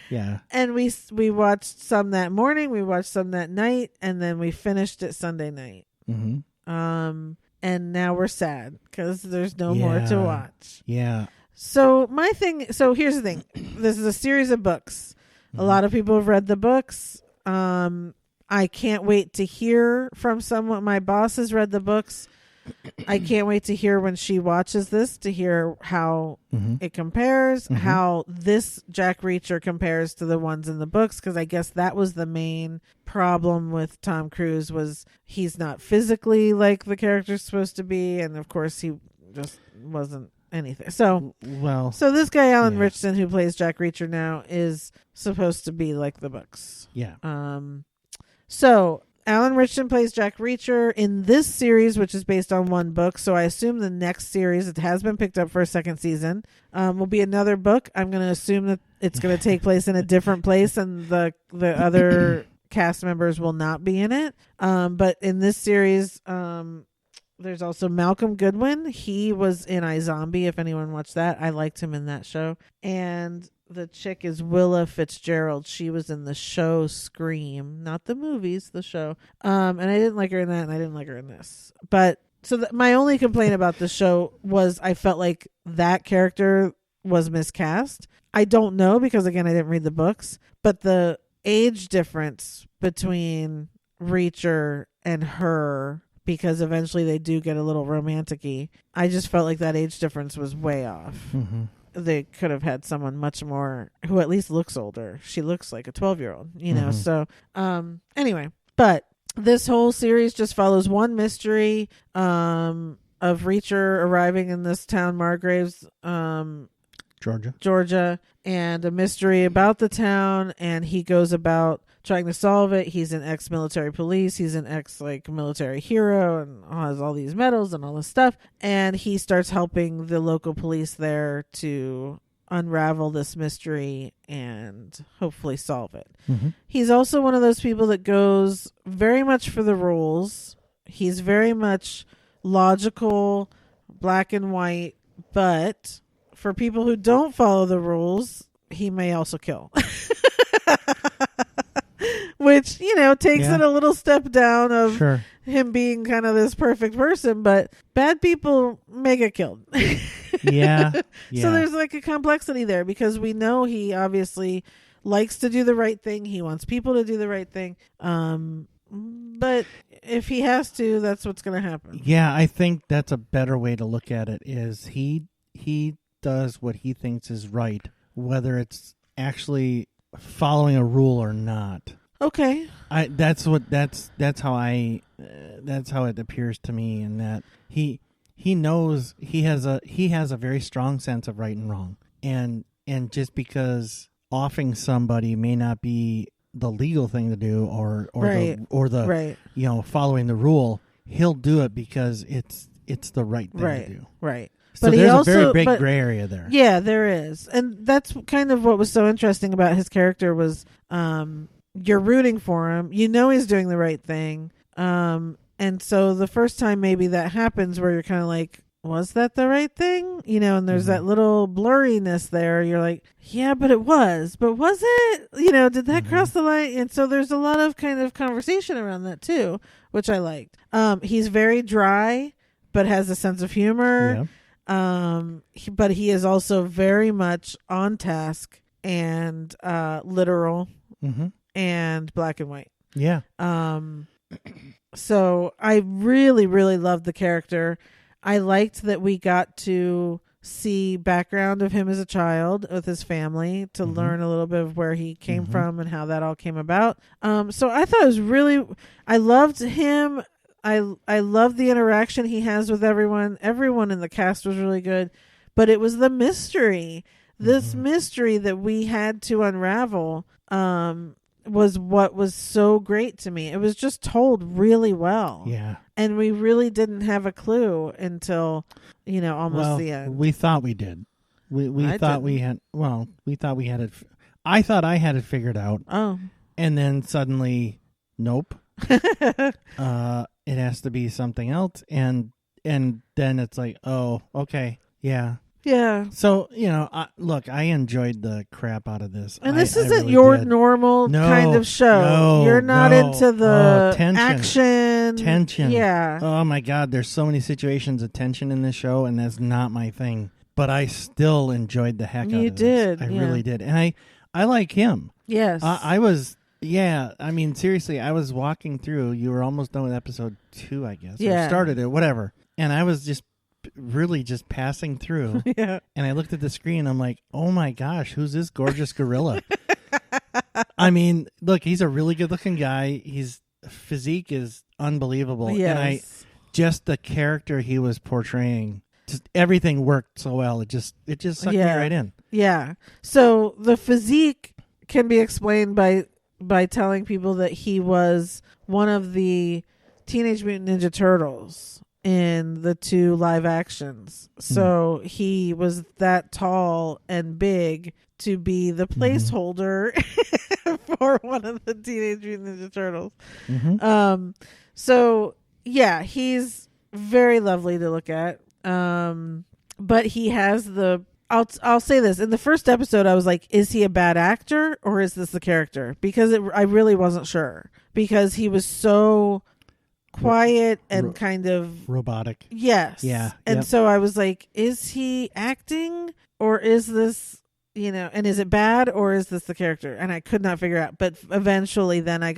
C: Yeah.
B: And we watched some that morning, we watched some that night, and then we finished it Sunday night.
C: Mm-hmm.
B: And now we're sad because there's no more to watch.
C: Yeah.
B: So here's the thing. This is a series of books. A lot of people have read the books. I can't wait to hear from someone. My boss has read the books. I can't wait to hear when she watches this to hear how it compares, how this Jack Reacher compares to the ones in the books, because I guess that was the main problem with Tom Cruise was he's not physically like the character's supposed to be, and of course he just wasn't anything. So this guy Alan Richardson, who plays Jack Reacher now, is supposed to be like the books.
C: Yeah.
B: So Alan Richardson plays Jack Reacher in this series, which is based on one book. So I assume the next series, it has been picked up for a second season, will be another book. I'm going to assume that it's going to take place in a different place and the other cast members will not be in it. But in this series, there's also Malcolm Goodwin. He was in iZombie, if anyone watched that. I liked him in that show. And the chick is Willa Fitzgerald. She was in the show Scream, not the movies, the show. And I didn't like her in that, and I didn't like her in this. But so my only complaint about the show was I felt like that character was miscast. I don't know because, again, I didn't read the books. But the age difference between Reacher and her, because eventually they do get a little romantic-y, I just felt like that age difference was way off. Mm-hmm. They could have had someone much more who at least looks older. She looks like a 12-year-old, you know. So anyway, but this whole series just follows one mystery of Reacher arriving in this town, Margraves, Georgia, and a mystery about the town, and he goes about trying to solve it. He's an ex-military police. He's an military hero and has all these medals and all this stuff. And he starts helping the local police there to unravel this mystery and hopefully solve it. Mm-hmm. He's also one of those people that goes very much for the rules. He's very much logical, black and white, but for people who don't follow the rules, he may also kill. Which, you know, takes it a little step down of him being kind of this perfect person, but bad people may get killed.
C: Yeah.
B: So there's like a complexity there because we know he obviously likes to do the right thing. He wants people to do the right thing. But if he has to, that's what's going to happen.
C: Yeah, I think that's a better way to look at it is he does what he thinks is right, whether it's actually following a rule or not.
B: Okay.
C: That's how it appears to me, in that he knows he has a very strong sense of right and wrong, and just because offing somebody may not be the legal thing to do or the you know, following the rule, he'll do it because it's the right thing to do. Right. So
B: but
C: there's
B: also,
C: a very big gray area there. Yeah,
B: there is. And that's kind of what was so interesting about his character was you're rooting for him. You know he's doing the right thing. And so the first time maybe that happens where you're kind of like, was that the right thing? And there's that little blurriness there. You're like, yeah, but it was. But was it? Did that cross the line? And so there's a lot of kind of conversation around that too, which I liked. He's very dry, but has a sense of humor. Yeah. But he is also very much on task and literal and black and white.
C: Yeah.
B: So I really, really loved the character. I liked that we got to see background of him as a child with his family to learn a little bit of where he came from and how that all came about. So I thought it was really, I loved him. I loved the interaction he has with everyone. Everyone in the cast was really good, but it was the mystery. This mystery that we had to unravel was what was so great to me. It was just told really well.
C: Yeah. And
B: we really didn't have a clue until, almost the end.
C: We thought we did. We thought we had it. I thought I had it figured out.
B: Oh.
C: And then suddenly, nope. It has to be something else. And then it's like, oh, okay. Yeah.
B: Yeah.
C: So, look, I enjoyed the crap out of this.
B: And this isn't
C: really
B: your
C: did.
B: normal kind of show.
C: No,
B: You're not into the
C: tension.
B: Tension. Yeah.
C: Oh, my God. There's so many situations of tension in this show, and that's not my thing. But I still enjoyed the heck out of this. You did. I really did. And I like him.
B: Yes.
C: I was, I mean, seriously, I was walking through. You were almost done with episode 2, I guess.
B: Yeah.
C: Or started it, whatever. And I was just really just passing through.
B: Yeah.
C: And I looked at the screen. I'm like, oh my gosh, who's this gorgeous gorilla? I mean, look, he's a really good looking guy. His physique is unbelievable.
B: Yes.
C: And just the character he was portraying, just everything worked so well. It just sucked me right in.
B: Yeah. So the physique can be explained by telling people that he was one of the Teenage Mutant Ninja Turtles in the 2 live actions. So he was that tall and big to be the placeholder for one of the Teenage Mutant Ninja Turtles. So yeah, he's very lovely to look at. But he has I'll say this. In the first episode, I was like, is he a bad actor or is this the character? Because I really wasn't sure. Because he was so quiet and kind of
C: robotic.
B: Yes.
C: Yeah.
B: And so I was like, is he acting or is this, and is it bad or is this the character? And I could not figure out. But eventually then I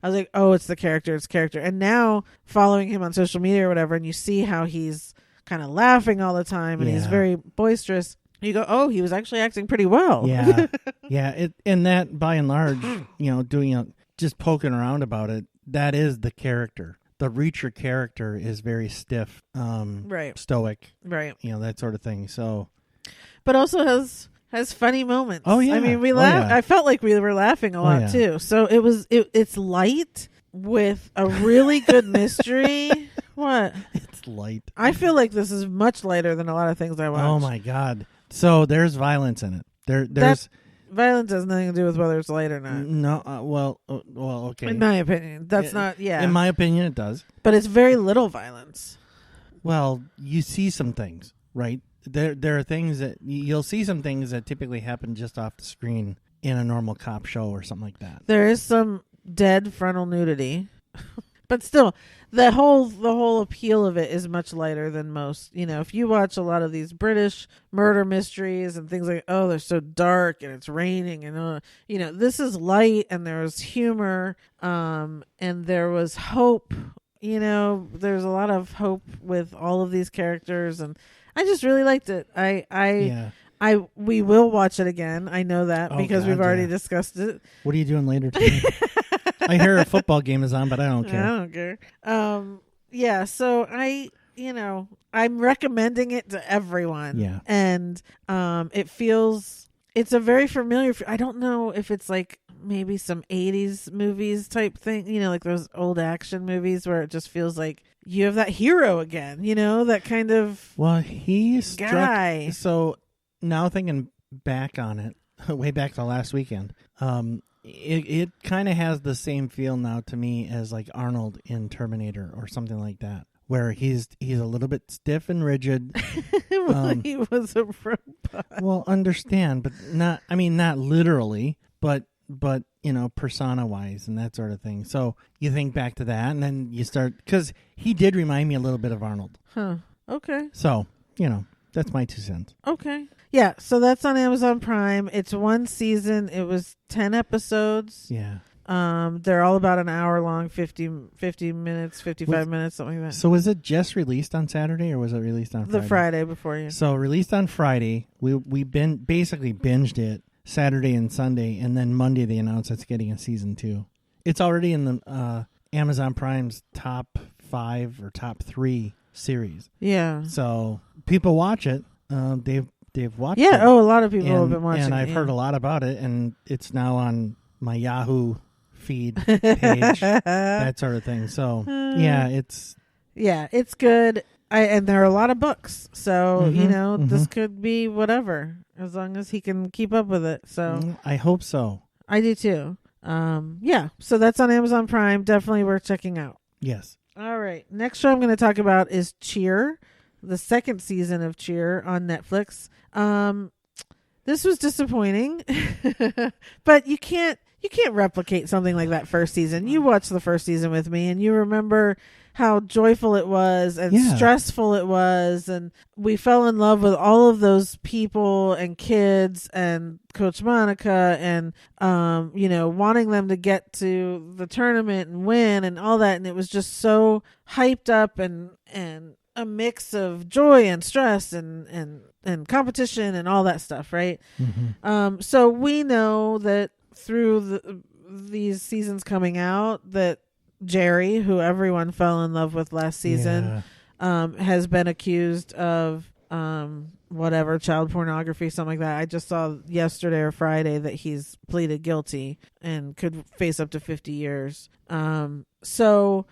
B: was like, oh, it's the character. It's character. And now following him on social media or whatever, and you see how he's kind of laughing all the time and he's very boisterous. You go, oh, he was actually acting pretty well.
C: Yeah. Yeah. And that by and large, doing just poking around about it, that is the character. The Reacher character is very stiff, stoic,
B: right?
C: That sort of thing. So,
B: but also has funny moments.
C: Oh yeah,
B: I mean, we laugh. I felt like we were laughing a lot too. So it's light with a really good mystery. What?
C: It's light.
B: I feel like this is much lighter than a lot of things I watch.
C: Oh my God! So there's violence in it. There's.
B: Violence has nothing to do with whether it's light or not.
C: No, well, okay.
B: In my opinion, that's not. Yeah.
C: In my opinion, it does.
B: But it's very little violence.
C: Well, you see some things, right? There are things that you'll see some things that typically happen just off the screen in a normal cop show or something like that.
B: There is some dead frontal nudity, but still, the whole appeal of it is much lighter than most. If you watch a lot of these British murder mysteries and things like, oh, they're so dark and it's raining and this is light and there's humor, and there was hope. There's a lot of hope with all of these characters, and I just really liked it. We will watch it again. I know that because we've already discussed it.
C: What are you doing later tonight? I hear a football game is on, but I don't care.
B: I don't care. So I'm recommending it to everyone.
C: Yeah.
B: And it's a very familiar, I don't know if it's like maybe some 80s movies type thing, like those old action movies where it just feels like you have that hero again, that kind of
C: he's
B: guy.
C: So now thinking back on it, way back to last weekend, it kind of has the same feel now to me as like Arnold in Terminator or something like that, where he's a little bit stiff and rigid.
B: Well, he was a robot.
C: Well, understand, but not literally, but persona wise and that sort of thing. So you think back to that, and then you start, because he did remind me a little bit of Arnold.
B: Huh. Okay.
C: So that's my 2 cents.
B: Okay. Yeah. So that's on Amazon Prime. It's one season. It was 10 episodes.
C: Yeah.
B: They're all about an hour long, 50 minutes, 55 minutes, something like that.
C: So was it just released on Saturday, or was it released on Friday?
B: The Friday before you.
C: So released on Friday. We basically binged it Saturday and Sunday, and then Monday they announced it's getting a season 2. It's already in the Amazon Prime's top 5 or top 3 series.
B: Yeah.
C: So people watch it. They've watched it.
B: Yeah. Oh, a lot of people have been watching
C: and
B: it.
C: I've heard a lot about it, and it's now on my Yahoo feed page, that sort of thing. So
B: it's good. And there are a lot of books, so this could be whatever, as long as he can keep up with it. So
C: I hope so.
B: I do too. So that's on Amazon Prime. Definitely worth checking out.
C: Yes.
B: All right. Next show I'm going to talk about is Cheer, the second season of Cheer on Netflix. This was disappointing, but you can't replicate something like that first season. You watched the first season with me, and you remember how joyful it was and stressful it was, and we fell in love with all of those people and kids and Coach Monica, and wanting them to get to the tournament and win and all that, and it was just so hyped up and a mix of joy and stress and competition and all that stuff, right?
C: Mm-hmm.
B: So we know that through these seasons coming out that Jerry, who everyone fell in love with last season, has been accused of whatever, child pornography, something like that. I just saw yesterday or Friday that he's pleaded guilty and could face up to 50 years. So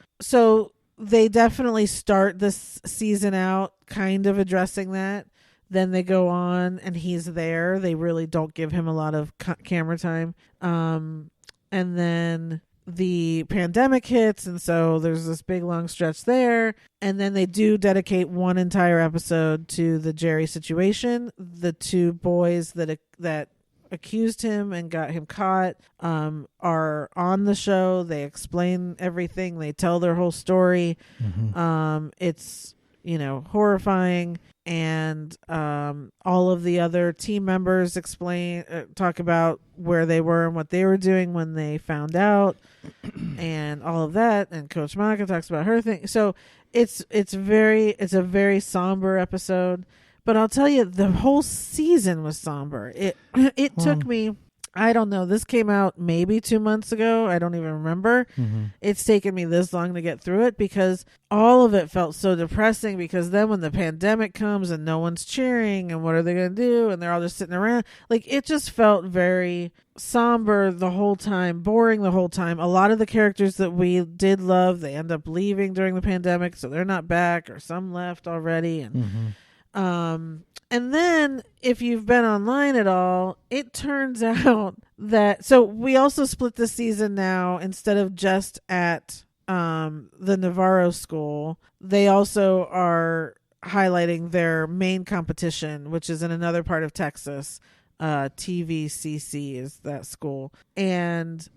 B: they definitely start this season out kind of addressing that. Then they go on and he's there. They really don't give him a lot of camera time. And then the pandemic hits, and so there's this big long stretch there. And then they do dedicate one entire episode to the Jerry situation. The two boys that accused him and got him caught are on the show. They explain everything. They tell their whole story. Mm-hmm. It's horrifying, and all of the other team members talk about where they were and what they were doing when they found out and all of that, and Coach Monica talks about her thing. So it's a very somber episode, but I'll tell you, the whole season was somber. It took me, I don't know, this came out maybe 2 months ago. I don't even remember. Mm-hmm. It's taken me this long to get through it because all of it felt so depressing, because then when the pandemic comes and no one's cheering and what are they going to do? And they're all just sitting around. Like, it just felt very somber the whole time, boring the whole time. A lot of the characters that we did love, they end up leaving during the pandemic, so they're not back, or some left already. And, and then, if you've been online at all, it turns out that... So, we also split the season now. Instead of just at the Navarro school, they also are highlighting their main competition, which is in another part of Texas. TVCC is that school. And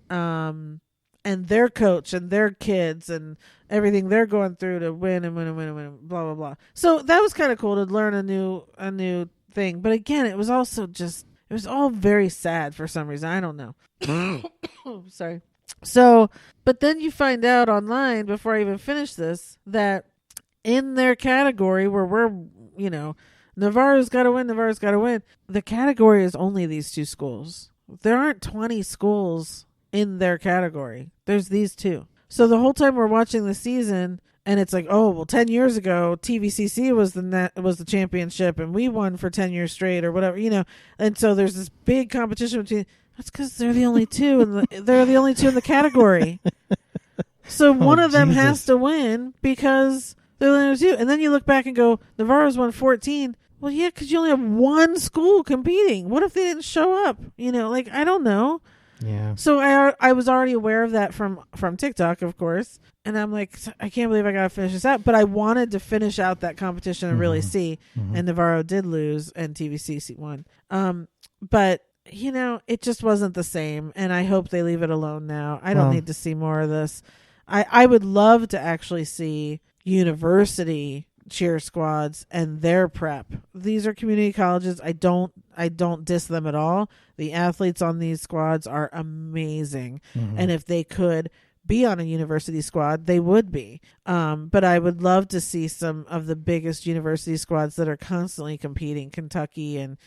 B: their coach and their kids and everything they're going through to win and win and win and win, blah blah blah. So that was kind of cool to learn a new thing. But again, it was also just, it was all very sad for some reason. I don't know. Sorry. So, but then you find out online, before I even finish this, that in their category where we're, Navarro's got to win, the category is only these two schools. There aren't 20 schools in their category. There's these two. So the whole time we're watching the season, and it's like, oh, well, 10 years ago, TVCC was the championship, and we won for 10 years straight, or whatever, And so there's this big competition between. That's because they're the only two, and they're the only two in the category. So one of them has to win because they're the only two. And then you look back and go, Navarro's won 14. Well, yeah, because you only have one school competing. What if they didn't show up? I don't know.
C: Yeah.
B: So I was already aware of that from TikTok, of course. And I'm like, I can't believe I got to finish this out. But I wanted to finish out that competition and really see. And Navarro did lose and TVC won. But, you know, it just wasn't the same. And I hope they leave it alone now. I don't need to see more of this. I would love to actually see university cheer squads and their prep. These are community colleges. I don't diss them at all. The athletes on these squads are amazing. And if they could be on a university squad, they would be. But I would love to see some of the biggest university squads that are constantly competing, Kentucky and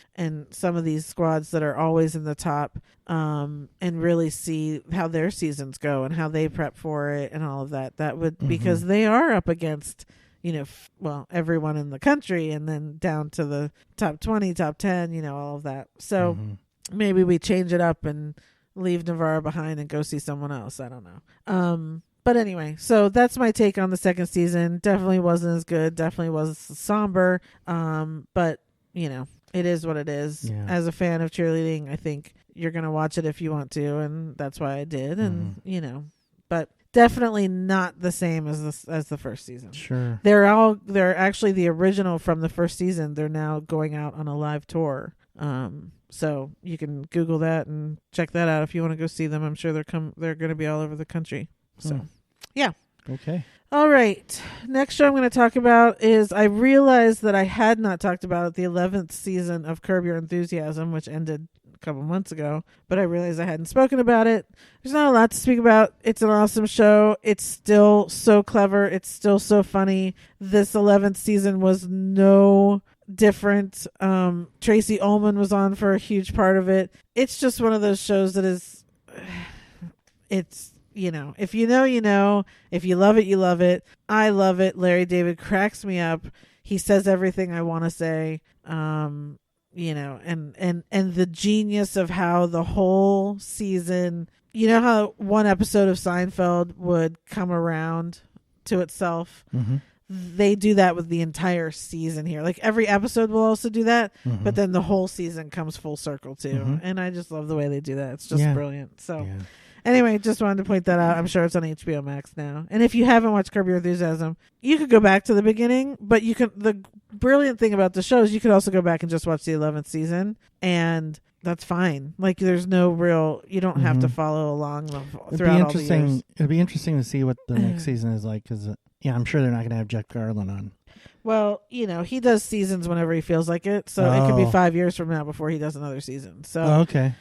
B: some of these squads that are always in the top, and really see how their seasons go and how they prep for it and all of that. That would, because they are up against, you know, well, everyone in the country and then down to the top 20, top 10, you know, all of that. So maybe we change it up and leave Navarro behind and go see someone else. I don't know. But anyway, so that's my take on the second season. Definitely wasn't as good. Definitely was somber. But, you know, it is what it is. Yeah. As a fan of cheerleading, I think you're going to watch it if you want to. And that's why I did. And, you know, but definitely not the same as the first season.
C: Sure.
B: They're actually the original from the first season. They're now going out on a live tour. So you can Google that and check that out if you want to go see them. I'm sure they're going to be all over the country. So, yeah.
C: Okay.
B: All right. Next show I'm going to talk about is, I realized that I had not talked about the 11th season of Curb Your Enthusiasm, which ended a couple months ago, but I realized I hadn't spoken about it. There's not a lot to speak about. It's an awesome show. It's still so clever. It's still so funny. This 11th season was no different. Tracy Ullman was on for a huge part of it. It's just one of those shows that is, it's, you know, if you know, you know, if you love it, you love it. I love it. Larry David cracks me up. He says everything I want to say. You know, and the genius of how the whole season, you know, how one episode of Seinfeld would come around to itself. They do that with the entire season here. Like every episode will also do that, but then the whole season comes full circle too. And I just love the way they do that. It's just brilliant. So anyway, just wanted to point that out. I'm sure it's on HBO Max now. And if you haven't watched Curb Your Enthusiasm, you could go back to the beginning, but you can, the brilliant thing about the show is you could also go back and just watch the 11th season, and that's fine. Like there's no real, you don't have to follow along throughout all the years.
C: It'd be interesting to see what the next season is like, because yeah, I'm sure they're not going to have Jeff Garlin on.
B: Well, you know, he does seasons whenever he feels like it, so it could be 5 years from now before he does another season. So
C: okay.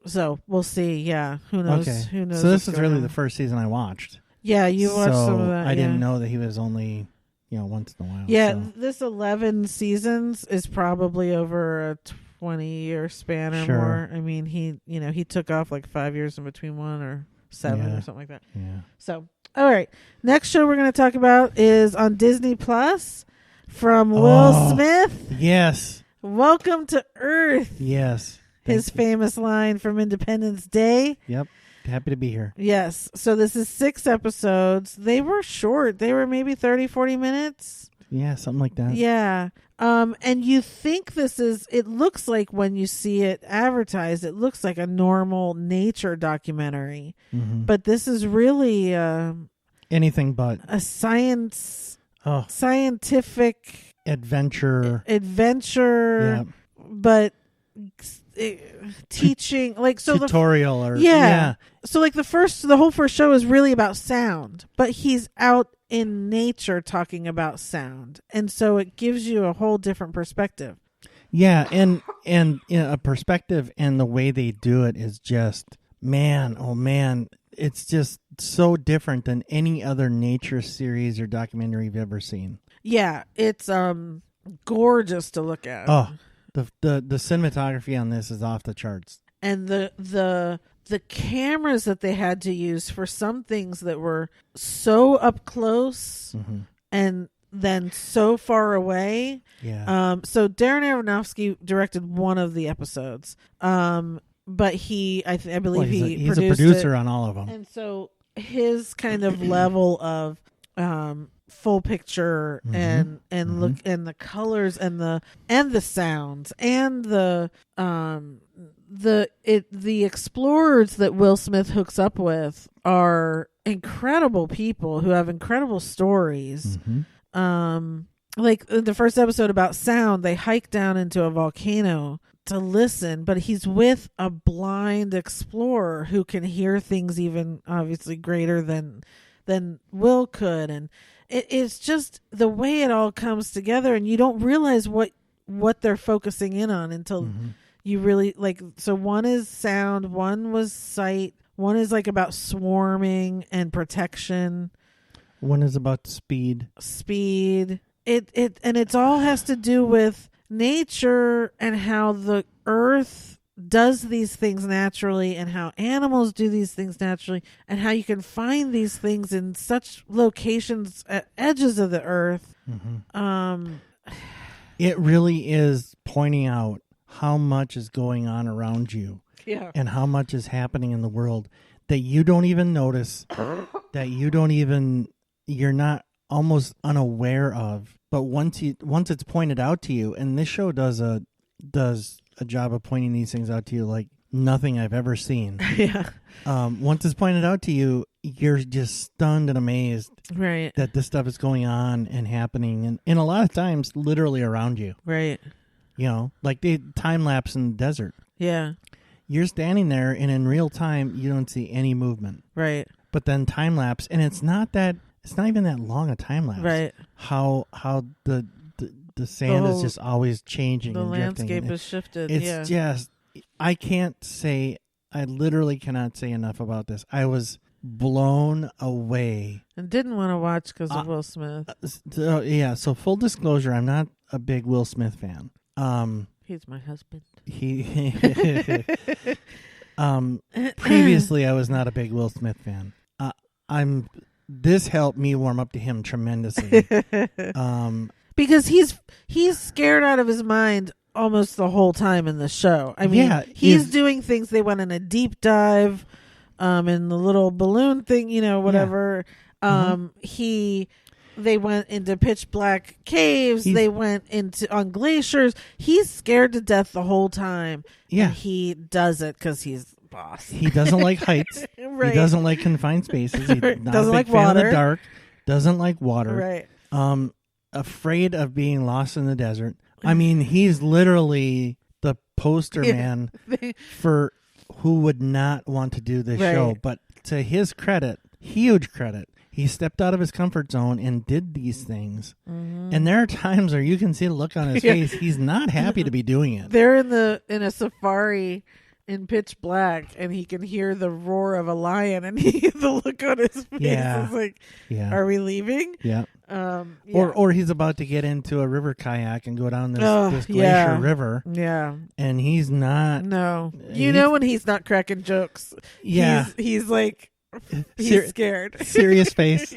B: So we'll see. Yeah, who knows?
C: Okay.
B: Who knows?
C: So this is really the first season I watched.
B: Yeah, you watched some of that.
C: I didn't know that he was only, you know, once in a while.
B: Yeah,
C: so.
B: This 11 seasons is probably over a 20-year span or more. I mean, he took off like 5 years in between one, or 7 or something like that. Yeah. So, all right. Next show we're going to talk about is on Disney Plus from Will Smith.
C: Yes.
B: Welcome to Earth.
C: Yes.
B: His famous line from Independence Day.
C: Yep. Happy to be here.
B: Yes. So this is 6 episodes. They were short. They were maybe 30, 40 minutes.
C: Yeah, something like that.
B: Yeah. And you think it looks like when you see it advertised, it looks like a normal nature documentary. But this is really
C: anything but
B: a scientific
C: adventure.
B: Yeah. But teaching, like, so
C: tutorial
B: so like the whole first show is really about sound, but he's out in nature talking about sound, and so it gives you a whole different perspective.
C: And a perspective, and the way they do it is just, man, it's just so different than any other nature series or documentary you've ever seen.
B: Yeah, it's gorgeous to look at.
C: The cinematography on this is off the charts.
B: And the cameras that they had to use for some things that were so up close and then so far away.
C: Yeah.
B: So Darren Aronofsky directed one of the episodes. But I believe
C: he's a producer on all of them.
B: And so his kind of level of full picture and look, and the colors and the sounds and the the explorers that Will Smith hooks up with are incredible people who have incredible stories. Like in the first episode about sound, they hike down into a volcano to listen, but he's with a blind explorer who can hear things even obviously greater than Will could. And it's just the way it all comes together, and you don't realize what they're focusing in on until you really like. So one is sound, one was sight, one is like about swarming and protection,
C: one is about speed.
B: It's all has to do with nature and how the earth does these things naturally and how animals do these things naturally and how you can find these things in such locations at edges of the earth.
C: It really is pointing out how much is going on around you and how much is happening in the world that you don't even notice, that you're not almost unaware of. But once it's pointed out to you, and this show does a job of pointing these things out to you like nothing I've ever seen. Once it's pointed out to you, you're just stunned and amazed that this stuff is going on and happening, and a lot of times literally around you. You know, like the time lapse in the desert. You're standing there, and in real time, you don't see any movement. But then time lapse, and it's not even that long a time lapse. How the sand is just always changing.
B: The
C: and
B: landscape
C: drifting.
B: has shifted.
C: It's just, I literally cannot say enough about this. I was blown away.
B: And didn't want to watch because of Will Smith.
C: So full disclosure, I'm not a big Will Smith fan.
B: He's my husband.
C: Previously, I was not a big Will Smith fan. This helped me warm up to him tremendously.
B: Because he's scared out of his mind almost the whole time in the show. I mean, he's doing things. They went in a deep dive, in the little balloon thing, whatever. They went into pitch black caves. They went on glaciers. He's scared to death the whole time. And he does it because he's boss.
C: He doesn't like heights. He doesn't like confined spaces. He's not
B: doesn't
C: a big
B: like
C: fan
B: water.
C: of the dark. Doesn't like water. Afraid of being lost in the desert. I mean, he's literally the poster man for who would not want to do this show. But to his credit, huge credit, he stepped out of his comfort zone and did these things. And there are times where you can see the look on his face. He's not happy to be doing it.
B: They're in a safari in pitch black, and he can hear the roar of a lion, and the look on his face is like, are we leaving? Or he's about to get into a river kayak and go down this glacier river. And he's not. No. When he's not cracking jokes. He's like, he's scared.
C: Serious face.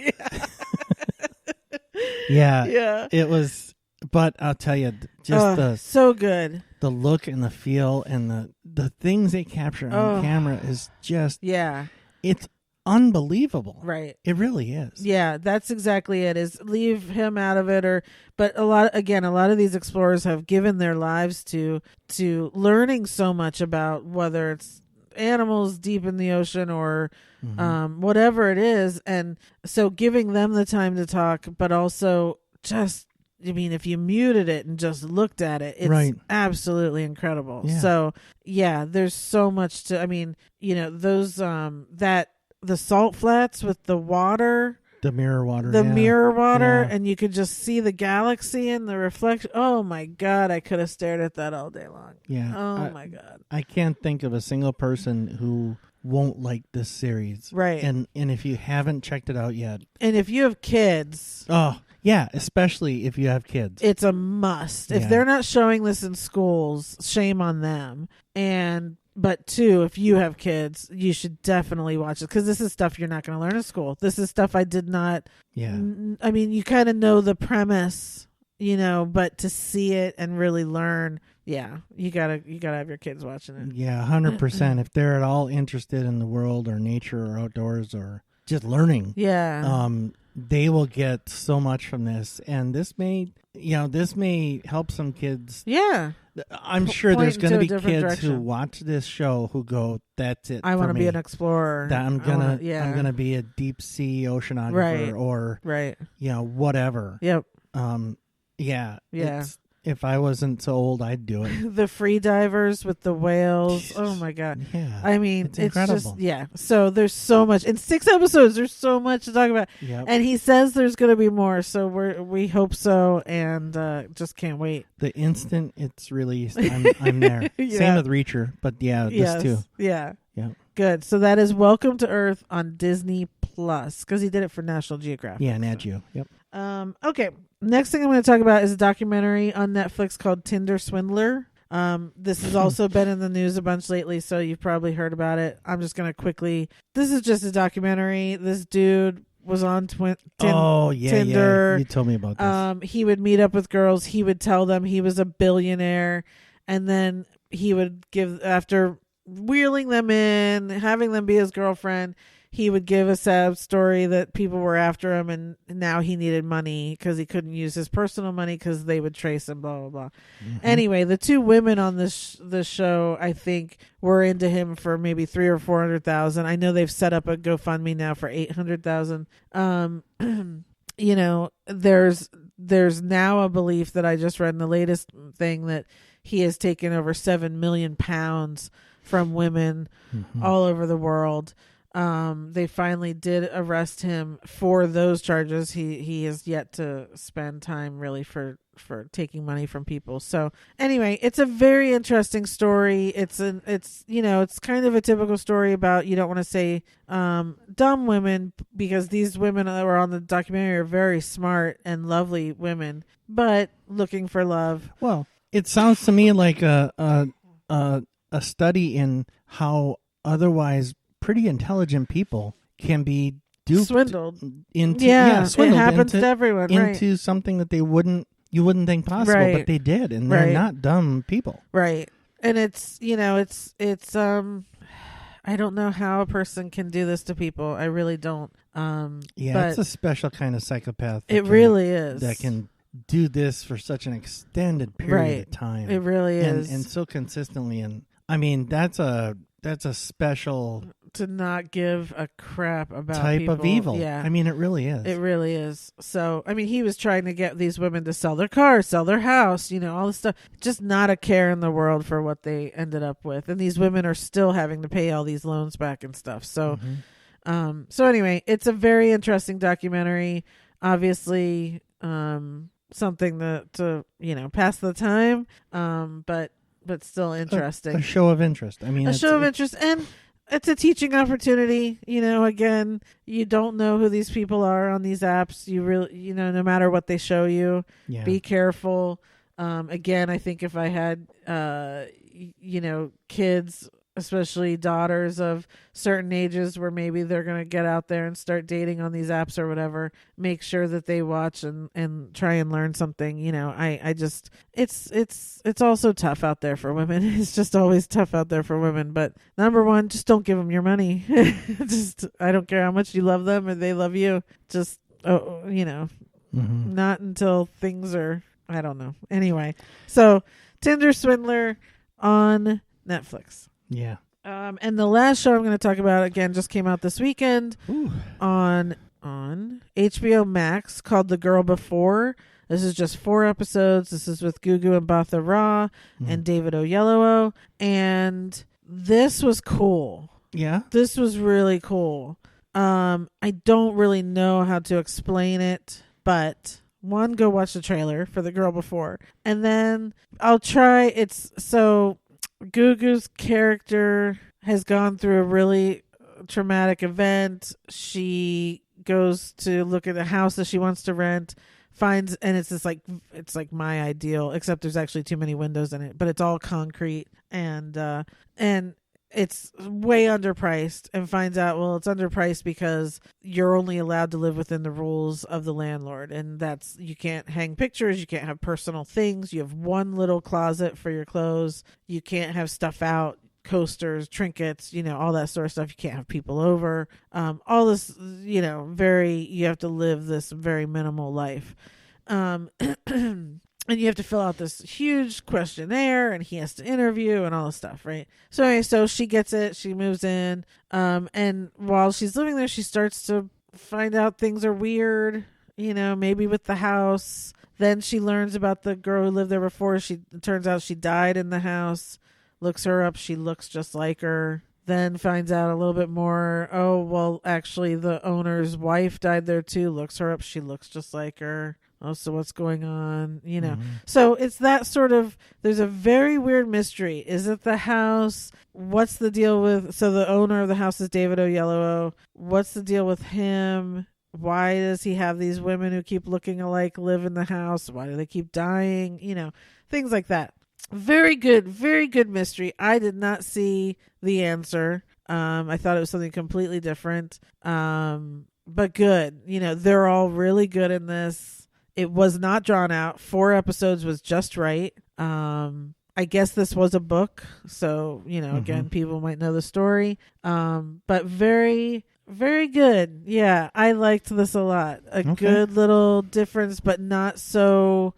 C: It was, but I'll tell you, just
B: so good.
C: The look and the feel and the things they capture on camera is just it's unbelievable. It really is.
B: That's exactly it. Is leave him out of it, but a lot of these explorers have given their lives to learning so much about whether it's animals deep in the ocean or whatever it is, and so giving them the time to talk, but also just, I mean, if you muted it and just looked at it, it's absolutely incredible. So there's so much to, I mean, those the salt flats with the water,
C: the mirror
B: water, and you could just see the galaxy and the reflection. Oh my God, I could have stared at that all day long. My God,
C: I can't think of a single person who won't like this series. And if you haven't checked it out yet,
B: and if you have kids,
C: especially if you have kids,
B: it's a must. If they're not showing this in schools, shame on them. But two, if you have kids, you should definitely watch it, because this is stuff you're not going to learn in school. This is stuff I did not. I mean, you kind of know the premise, but to see it and really learn, you gotta have your kids watching it.
C: 100%. If they're at all interested in the world or nature or outdoors or just learning.
B: Yeah.
C: They will get so much from this, and this may help some kids.
B: Yeah.
C: I'm sure there's going to be kids
B: direction.
C: who watch this show who go, "That's it.
B: I want to be an explorer.
C: That I'm gonna be a deep sea oceanographer, or whatever."
B: Yep.
C: Yeah.
B: Yeah.
C: If I wasn't so old, I'd do it.
B: The free divers with the whales. Oh my God.
C: Yeah.
B: I mean,
C: it's incredible.
B: just, so there's so much. In 6 episodes, there's so much to talk about.
C: Yep.
B: And he says there's going to be more. So we hope so. And just can't wait.
C: The instant it's released, I'm there.
B: Yeah.
C: Same with Reacher, but this too.
B: Yeah.
C: Yeah.
B: Good. So that is Welcome to Earth on Disney Plus, because he did it for National Geographic.
C: Yeah, Nat Geo. Yep.
B: Okay. Next thing I'm going to talk about is a documentary on Netflix called Tinder Swindler. This has also been in the news a bunch lately, so you've probably heard about it. I'm just going to quickly. This is just a documentary. This dude was on Tinder.
C: Yeah. You told me about this.
B: He would meet up with girls. He would tell them he was a billionaire, and then he would give, after wheeling them in, having them be his girlfriend, he would give a sad story that people were after him, and now he needed money because he couldn't use his personal money because they would trace him, blah, blah, blah. Mm-hmm. Anyway, the 2 women on this show, I think, were into him for maybe $300,000 or $400,000. I know they've set up a GoFundMe now for $800,000. There's now a belief that I just read in the latest thing that he has taken over 7 million pounds from women all over the world. They finally did arrest him for those charges. He has yet to spend time really for taking money from people. So anyway, it's a very interesting story. It's kind of a typical story about, you don't want to say dumb women, because these women that were on the documentary are very smart and lovely women, but looking for love.
C: Well, it sounds to me like a study in how otherwise pretty intelligent people can be
B: swindled
C: into
B: swindled. It happens to everyone,
C: into something that you wouldn't think possible, but they did, and they're not dumb people,
B: right? And it's I don't know how a person can do this to people. I really don't.
C: It's a special kind of psychopath.
B: It really is,
C: that can do this for such an extended period of time.
B: It really is,
C: and so consistently. And I mean, that's a special,
B: to not give a crap about
C: type
B: people.
C: of evil.
B: Yeah.
C: I mean, it really is.
B: It really is. So, I mean, he was trying to get these women to sell their cars, sell their house, all this stuff. Just not a care in the world for what they ended up with. And these women are still having to pay all these loans back and stuff. So, so anyway, it's a very interesting documentary. Obviously, something to pass the time. But still interesting.
C: A show of interest. I mean,
B: a show of interest, and it's a teaching opportunity. Again, you don't know who these people are on these apps. You really, no matter what they show you, be careful. Again, I think if I had, kids, especially daughters of certain ages where maybe they're going to get out there and start dating on these apps or whatever, make sure that they watch and try and learn something. I just, it's also tough out there for women. It's just always tough out there for women. But number one, just don't give them your money. I don't care how much you love them or they love you. Just, not until things are, I don't know. Anyway, so Tinder Swindler on Netflix.
C: Yeah.
B: And the last show I'm going to talk about, again, just came out this weekend on HBO Max, called The Girl Before. This is just 4 episodes. This is with Gugu and Batha Ra and David Oyelowo. And this was cool.
C: Yeah.
B: This was really cool. I don't really know how to explain it, but one, go watch the trailer for The Girl Before. And then I'll try. Gugu's character has gone through a really traumatic event. She goes to look at a house that she wants to rent, finds, and it's like my ideal, except there's actually too many windows in it, but it's all concrete, and it's way underpriced, and finds out, well, it's underpriced because you're only allowed to live within the rules of the landlord. And that's, you can't hang pictures. You can't have personal things. You have one little closet for your clothes. You can't have stuff out. coasters, trinkets, all that sort of stuff. You can't have people over. All this, you have to live this very minimal life. And you have to fill out this huge questionnaire, and he has to interview and all this stuff, right? So anyway, so she gets it. She moves in. And while she's living there, she starts to find out things are weird, maybe with the house. Then she learns about the girl who lived there before. It turns out she died in the house. Looks her up. She looks just like her. Then finds out a little bit more. Oh, well, actually, the owner's wife died there too. Looks her up. She looks just like her. Oh, so what's going on? So it's that sort of, there's a very weird mystery. Is it the house? What's the deal with, so the owner of the house is David Oyelowo. What's the deal with him? Why does he have these women who keep looking alike live in the house? Why do they keep dying? Things like that. Very good mystery. I did not see the answer. I thought it was something completely different. But good. They're all really good in this. It was not drawn out. 4 episodes was just right. I guess this was a book. So, again, people might know the story. But very, very good. Yeah, I liked this a lot. Good little difference, but not so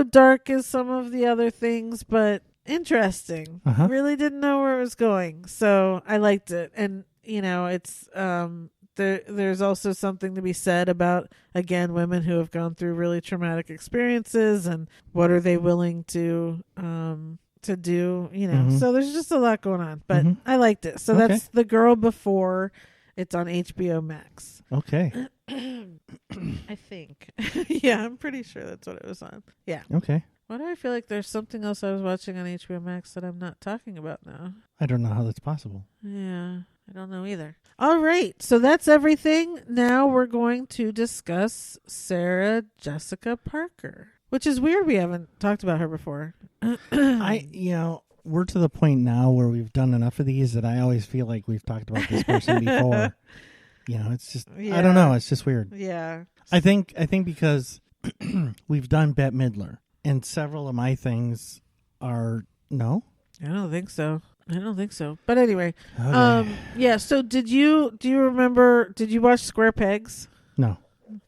B: dark as some of the other things, but interesting. Really didn't know where it was going. So I liked it. And, it's... There's also something to be said about, again, women who have gone through really traumatic experiences and what are they willing to do, So there's just a lot going on, but I liked it. So that's The Girl Before. It's on HBO Max.
C: Okay.
B: I think. Yeah, I'm pretty sure that's what it was on. Yeah.
C: Okay.
B: Why do I feel like there's something else I was watching on HBO Max that I'm not talking about now?
C: I don't know how that's possible.
B: Yeah, I don't know either. All right, so that's everything. Now we're going to discuss Sarah Jessica Parker, which is weird. We haven't talked about her before.
C: We're to the point now where we've done enough of these that I always feel like we've talked about this person before. It's just, I don't know. It's just weird.
B: Yeah.
C: I think because we've done Bette Midler, and several of my things are, no?
B: I don't think so. But anyway,
C: okay.
B: So do you watch Square Pegs?
C: No.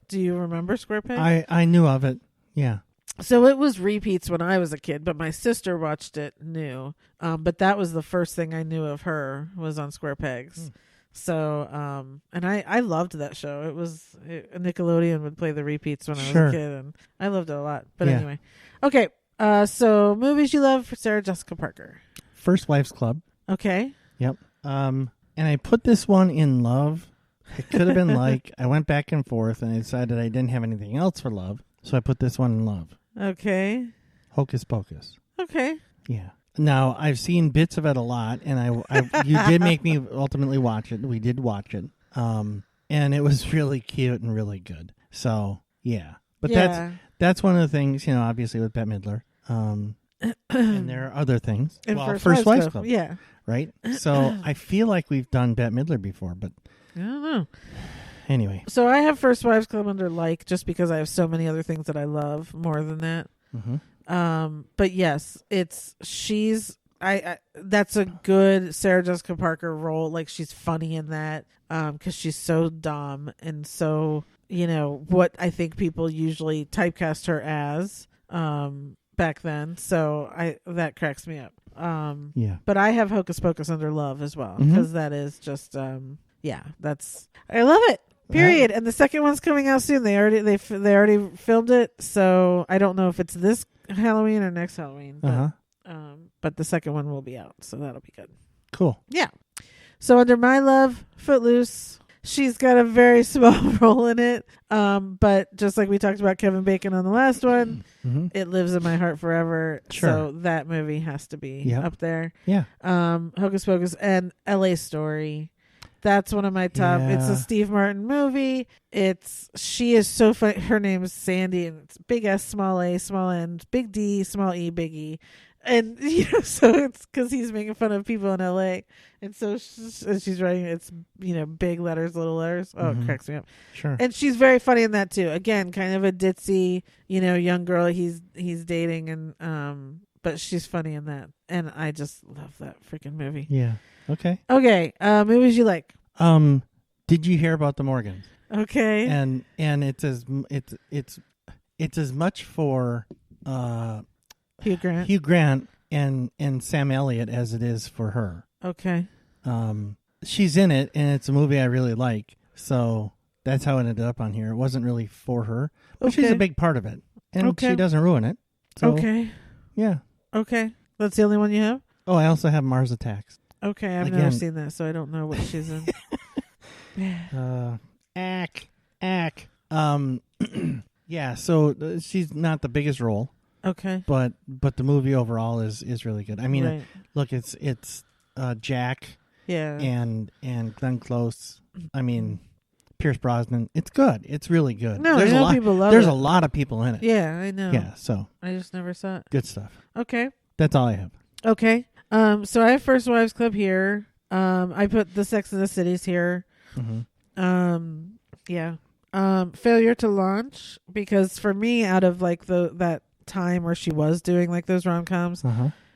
B: Do you remember Square Pegs?
C: I knew of it. Yeah.
B: So it was repeats when I was a kid, but my sister watched it new. But that was the first thing I knew of her was on Square Pegs. So, and I loved that show. Nickelodeon would play the repeats when I was a kid, and I loved it a lot. But anyway, okay. So movies you love for Sarah Jessica Parker.
C: First Wives Club.
B: Okay.
C: Yep. And I put this one in love. It could have been like, I went back and forth and I decided I didn't have anything else for love. So I put this one in love.
B: Okay.
C: Hocus Pocus.
B: Okay.
C: Yeah. Now, I've seen bits of it a lot, and you did make me ultimately watch it. We did watch it. And it was really cute and really good. So, yeah. But that's one of the things, obviously with Bette Midler. And there are other things.
B: And
C: First Wives Club.
B: Yeah.
C: Right? So I feel like we've done Bette Midler before, but
B: I don't know.
C: Anyway.
B: So I have First Wives Club under just because I have so many other things that I love more than that. But yes, that's a good Sarah Jessica Parker role. Like, she's funny in that, because she's so dumb and so, what I think people usually typecast her as, back then. So that cracks me up.
C: Yeah. But
B: I have Hocus Pocus under love as well, because that is just, I love it. Period. And the second one's coming out soon. They already filmed it, so I don't know if it's this Halloween or next Halloween. But the second one will be out, so that'll be good.
C: Cool.
B: Yeah. So under my love, Footloose. She's got a very small role in it, but just like we talked about Kevin Bacon on the last one, it lives in my heart forever.
C: Sure.
B: So that movie has to be up there.
C: Yeah.
B: Hocus Pocus and L.A. Story. That's one of my top.
C: Yeah.
B: It's a Steve Martin movie. She is so funny. Her name is Sandy, and it's big S, small A, small N, big D, small E, big E. And, so it's because he's making fun of people in LA. And so she's writing, it's, big letters, little letters. Oh, it cracks me up.
C: Sure.
B: And she's very funny in that too. Again, kind of a ditzy, young girl he's dating. And, but she's funny in that, and I just love that freaking movie.
C: Yeah. Okay.
B: Okay, movies you like?
C: Did you hear about the Morgans?
B: Okay.
C: And it's as much for
B: Hugh
C: Grant and Sam Elliott as it is for her.
B: Okay.
C: She's in it, and it's a movie I really like, so that's how it ended up on here. It wasn't really for her, but she's a big part of it, and she doesn't ruin it. So,
B: okay.
C: Yeah.
B: Okay. That's the only one you have?
C: Oh, I also have Mars Attacks.
B: Okay, I've never seen that, so I don't know what she's in.
C: Yeah, so she's not the biggest role.
B: Okay.
C: But the movie overall is really good. I mean,
B: right.
C: Look, it's Jack.
B: Yeah.
C: And Glenn Close. I mean, Pierce Brosnan. It's good. It's really good.
B: No,
C: there's
B: I know
C: a lot.
B: People love
C: there's
B: it.
C: a lot of people in it.
B: Yeah, I know.
C: Yeah, so
B: I just never saw it.
C: good stuff.
B: Okay.
C: That's all I have.
B: Okay. So I have First Wives Club here. I put the Sex and the Cities here.
C: Mm-hmm.
B: Yeah. Failure to Launch, because for me, out of like that time where she was doing like those rom-coms,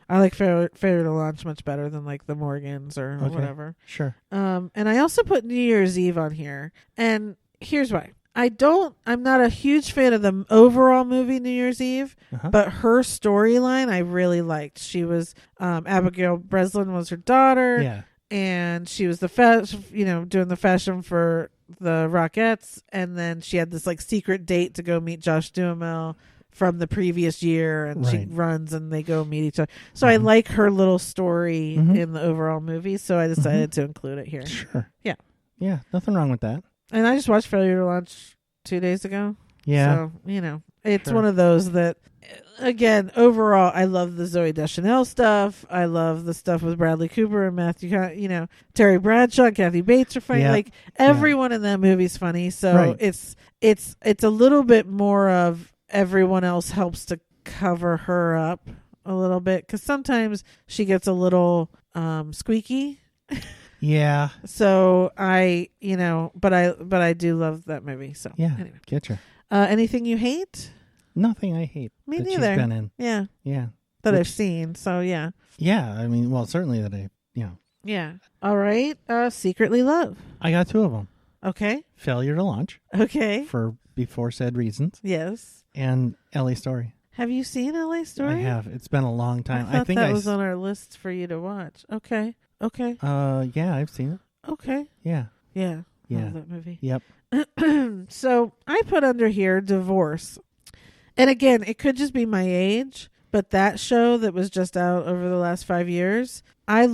B: I like Failure to Launch much better than like the Morgans or whatever.
C: Sure.
B: And I also put New Year's Eve on here, and here's why. I'm not a huge fan of the overall movie New Year's Eve, but her storyline I really liked. She was Abigail Breslin was her daughter,
C: yeah,
B: and she was doing the fashion for the Rockettes, and then she had this like secret date to go meet Josh Duhamel from the previous year, and she runs and they go meet each other. So I like her little story in the overall movie, so I decided to include it here.
C: Sure.
B: Yeah.
C: Yeah, nothing wrong with that.
B: And I just watched Failure to Launch 2 days ago.
C: Yeah.
B: So, it's one of those that, again, overall, I love the Zooey Deschanel stuff. I love the stuff with Bradley Cooper and Matthew, Terry Bradshaw, Kathy Bates are funny.
C: Yeah.
B: Like, everyone in that movie's funny. So it's a little bit more of everyone else helps to cover her up a little bit, because sometimes she gets a little squeaky.
C: Yeah.
B: So but I do love that movie. So
C: yeah,
B: anyway.
C: getcha.
B: Anything you hate?
C: Nothing I hate.
B: Me
C: that
B: neither.
C: She's been in.
B: Yeah.
C: Yeah.
B: That I've seen. So yeah.
C: Yeah. I mean, well, certainly that
B: Yeah. All right. Secretly Love.
C: I got 2 of them.
B: Okay.
C: Failure to Launch.
B: Okay.
C: For before said reasons.
B: Yes.
C: And LA Story.
B: Have you seen LA Story?
C: I have. It's been a long time.
B: I think that was on our list for you to watch. Okay. Okay.
C: Yeah, I've seen it.
B: Okay.
C: Yeah.
B: Yeah.
C: Yeah.
B: Love that movie.
C: Yep.
B: So I put under here Divorce. And again, it could just be my age, but that show that was just out over the last 5 years, I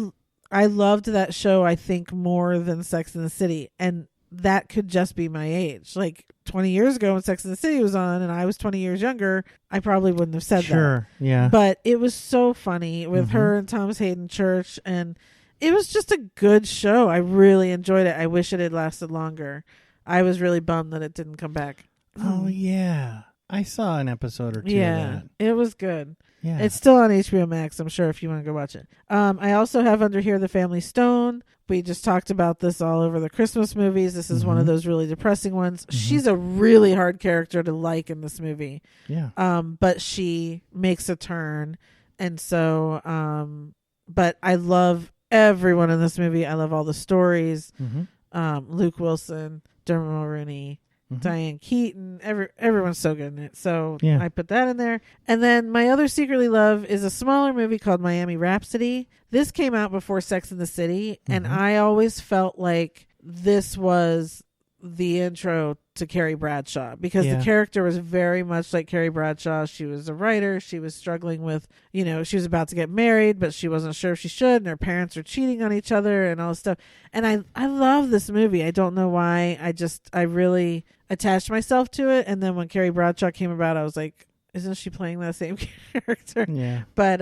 B: loved that show, I think, more than Sex and the City. And that could just be my age. Like 20 years ago when Sex and the City was on and I was 20 years younger, I probably wouldn't have said that.
C: Sure, yeah.
B: But it was so funny with her and Thomas Hayden Church, and it was just a good show. I really enjoyed it. I wish it had lasted longer. I was really bummed that it didn't come back.
C: Oh, yeah. I saw an episode or 2 of that.
B: It was good.
C: Yeah.
B: It's still on HBO Max, I'm sure, if you want to go watch it. I also have under here The Family Stone. We just talked about this all over the Christmas movies. This is one of those really depressing ones. She's a really hard character to like in this movie.
C: Yeah.
B: But she makes a turn. And so, but I love everyone in this movie. I love all the stories. Luke Wilson, Dermot Mulroney, Diane Keaton, everyone's so good in it. So I put that in there. And then my other secretly love is a smaller movie called Miami Rhapsody. This came out before Sex and the City, and I always felt like this was the intro to Carrie Bradshaw, because the character was very much like Carrie Bradshaw. She was a writer. She was struggling with, she was about to get married, but she wasn't sure if she should, and her parents are cheating on each other and all this stuff. And I love this movie. I don't know why. I really attached myself to it. And then when Carrie Bradshaw came about, I was like, isn't she playing that same character?
C: Yeah.
B: But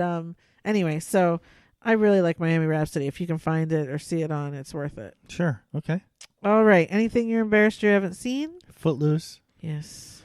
B: anyway, so I really like Miami Rhapsody. If you can find it or see it on, it's worth it.
C: Sure. Okay.
B: All right. Anything you're embarrassed you haven't seen?
C: Footloose.
B: Yes.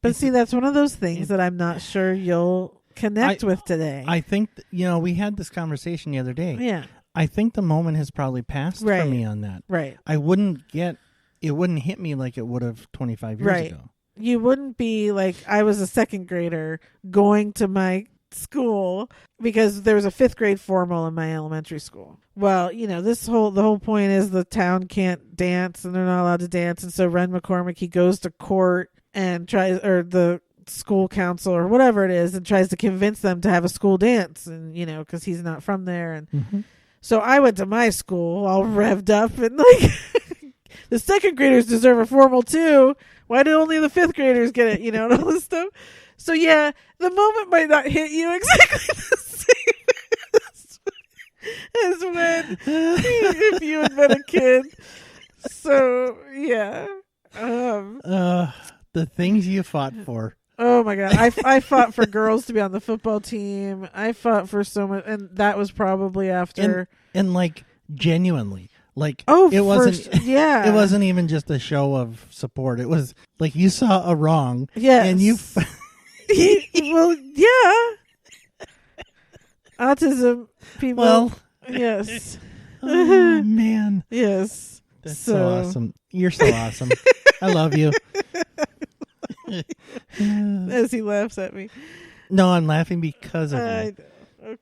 B: But see, that's one of those things that I'm not sure you'll connect with today.
C: I think, we had this conversation the other day.
B: Yeah.
C: I think the moment has probably passed for me on that.
B: Right.
C: It wouldn't hit me like it would have 25 years ago.
B: You wouldn't be like, I was a second grader going to my school because there was a 5th grade formal in my elementary school. Well, the whole point is the town can't dance and they're not allowed to dance. And so Ren McCormick, he goes to court and or the school council or whatever it is, and tries to convince them to have a school dance. And, because he's not from there. And so I went to my school all revved up and like, the 2nd graders deserve a formal too. Why do only the 5th graders get it? And all this stuff. So yeah, the moment might not hit you exactly the same as when if you had been a kid. So yeah,
C: the things you fought for.
B: Oh my God, I fought for girls to be on the football team. I fought for so much, and that was probably after
C: and like genuinely. Like,
B: it wasn't. Yeah, it
C: wasn't even just a show of support. It was like you saw a wrong.
B: Yes.
C: And you.
B: Well, yeah. Autism people.
C: Well.
B: Yes.
C: Oh man.
B: Yes.
C: That's so awesome. You're so awesome. I love you.
B: As he laughs at me.
C: No, I'm laughing because of you.
B: I know.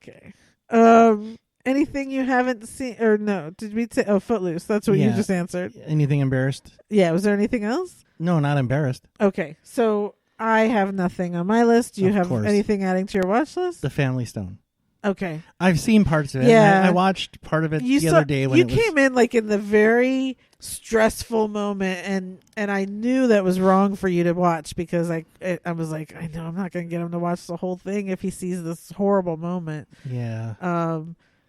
B: Okay. Anything you haven't seen, or no? Did we say? Oh, Footloose. That's what you just answered.
C: Anything embarrassed?
B: Yeah. Was there anything else?
C: No, not embarrassed.
B: Okay. So I have nothing on my list. Do you have
C: course.
B: anything adding to your watch list?
C: The Family Stone.
B: Okay.
C: I've seen parts of it.
B: Yeah.
C: I watched part of it the other day when
B: you came in like in the very stressful moment, and I knew that was wrong for you to watch because I was like, I know I'm not going to get him to watch the whole thing if he sees this horrible moment.
C: Yeah.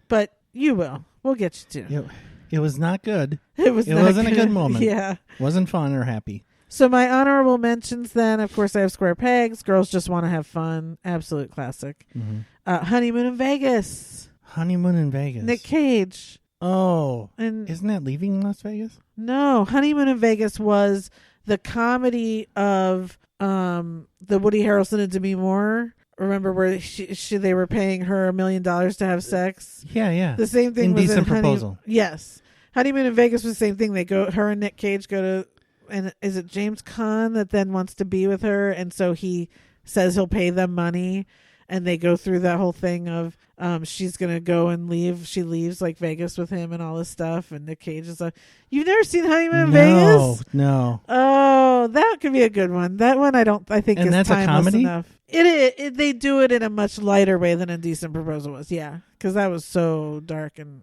B: But you will. We'll get you to.
C: It was not good.
B: It wasn't
C: a good moment.
B: Yeah.
C: Wasn't fun or happy.
B: So my honorable mentions then, of course, I have Square Pegs. Girls Just Want to Have Fun. Absolute classic.
C: Mm-hmm.
B: Honeymoon in Vegas.
C: Honeymoon in Vegas.
B: Nick Cage.
C: Oh.
B: And
C: isn't that Leaving Las Vegas?
B: No. Honeymoon in Vegas was the comedy of the Woody Harrelson and Demi Moore. Remember where they were paying her $1 million to have sex?
C: Yeah.
B: The same thing was
C: Indecent
B: in
C: Proposal.
B: Yes. Honeymoon in Vegas was the same thing. Her and Nick Cage go to, and is it James Caan that then wants to be with her? And so he says he'll pay them money. And they go through that whole thing of she's going to go and leave. She leaves like Vegas with him and all this stuff. And Nick Cage is like, you've never seen Honeymoon in Vegas?
C: No.
B: Oh, that could be a good one. That one I think
C: and
B: is
C: that's
B: timeless
C: a comedy?
B: enough. They do it in a much lighter way than Indecent Proposal was. Yeah. Because that was so dark and,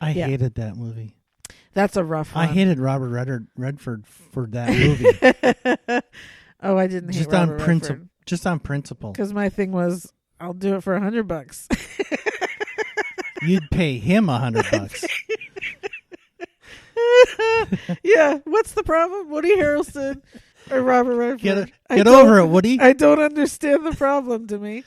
C: I hated that movie.
B: That's a rough one.
C: I hated Robert Redford for that movie.
B: Oh, I didn't hate
C: just
B: Robert
C: on principle.
B: Redford.
C: Just on principle.
B: Because my thing was, I'll do it for $100.
C: You'd pay him $100.
B: Yeah, what's the problem? Woody Harrelson or Robert Redford?
C: Get over it, Woody.
B: I don't understand the problem to me.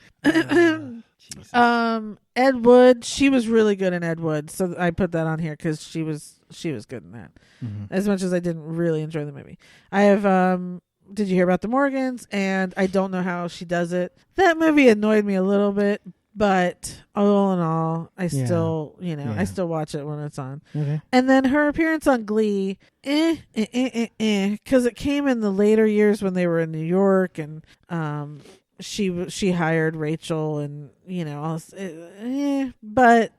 B: Ed Wood, she was really good in Ed Wood, so I put that on here because she was good in that. Mm-hmm. As much as I didn't really enjoy the movie, I have. Did you hear about the Morgans? And I don't know how she does it. That movie annoyed me a little bit, but all in all, I still, I still watch it when it's on. Okay. And then her appearance on Glee, because it came in the later years when they were in New York, and she hired Rachel, and but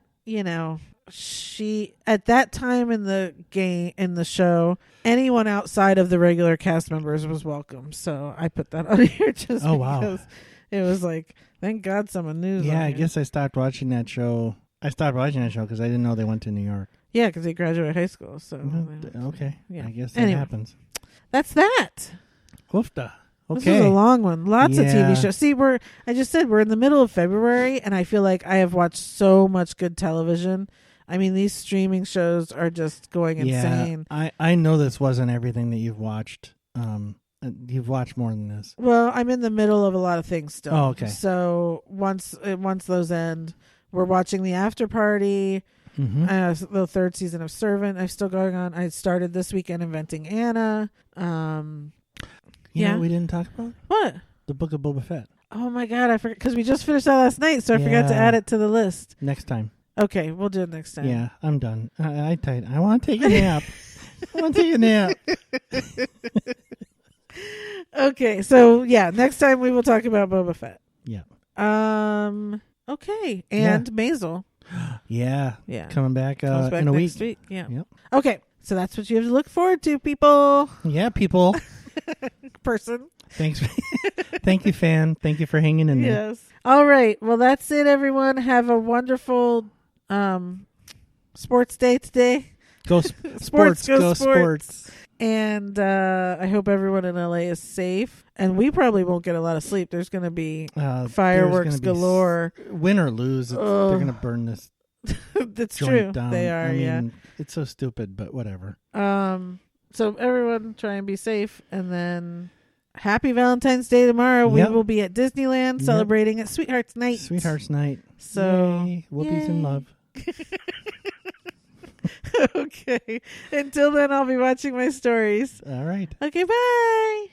B: she at that time in the show, anyone outside of the regular cast members was welcome. So I put that on here just because it was like, thank God someone knew.
C: Yeah, I guess I stopped watching that show. Because I didn't know they went to New York.
B: Yeah, because they graduated high school. So
C: okay,
B: yeah.
C: I guess that happens.
B: That's that.
C: Oofta. Okay.
B: This is a long one. Lots of TV shows. See, I just said we're in the middle of February, and I feel like I have watched so much good television. I mean, these streaming shows are just going insane.
C: I know this wasn't everything that you've watched. You've watched more than this.
B: Well, I'm in the middle of a lot of things still.
C: Oh, okay.
B: So once those end, we're watching The After Party. Mm-hmm. The 3rd season of Servant. I'm still going on. I started this weekend Inventing Anna.
C: You know what we didn't talk about?
B: What?
C: The Book of Boba Fett.
B: Oh my God, I forgot because we just finished that last night, so I forgot to add it to the list.
C: Next time.
B: Okay, we'll do it next time.
C: Yeah, I'm done. I want to take a nap. I want to take a nap.
B: Okay, so next time we will talk about Boba Fett.
C: Yeah.
B: Okay. And Maisel.
C: Yeah.
B: Yeah.
C: Coming back,
B: Comes back
C: in a
B: next
C: week.
B: Yeah.
C: Yep.
B: Okay. So that's what you have to look forward to, people.
C: Yeah, people.
B: Person.
C: Thanks. Thank you, fan. Thank you for hanging in there.
B: Yes. All right. Well, that's it, everyone. Have a wonderful sports day today.
C: Go sports. Go sports.
B: And I hope everyone in LA is safe. And we probably won't get a lot of sleep. There's going to be fireworks galore.
C: Win or lose, they're going to burn this.
B: That's
C: joint
B: true.
C: down.
B: They are.
C: I mean,
B: yeah.
C: It's so stupid, but whatever.
B: So everyone try and be safe. And then happy Valentine's Day tomorrow.
C: Yep.
B: We will be at Disneyland celebrating at Sweetheart's Night.
C: Sweetheart's Night.
B: So
C: yay. Whoopies in love.
B: Okay. Until then, I'll be watching my stories.
C: All right.
B: Okay, bye.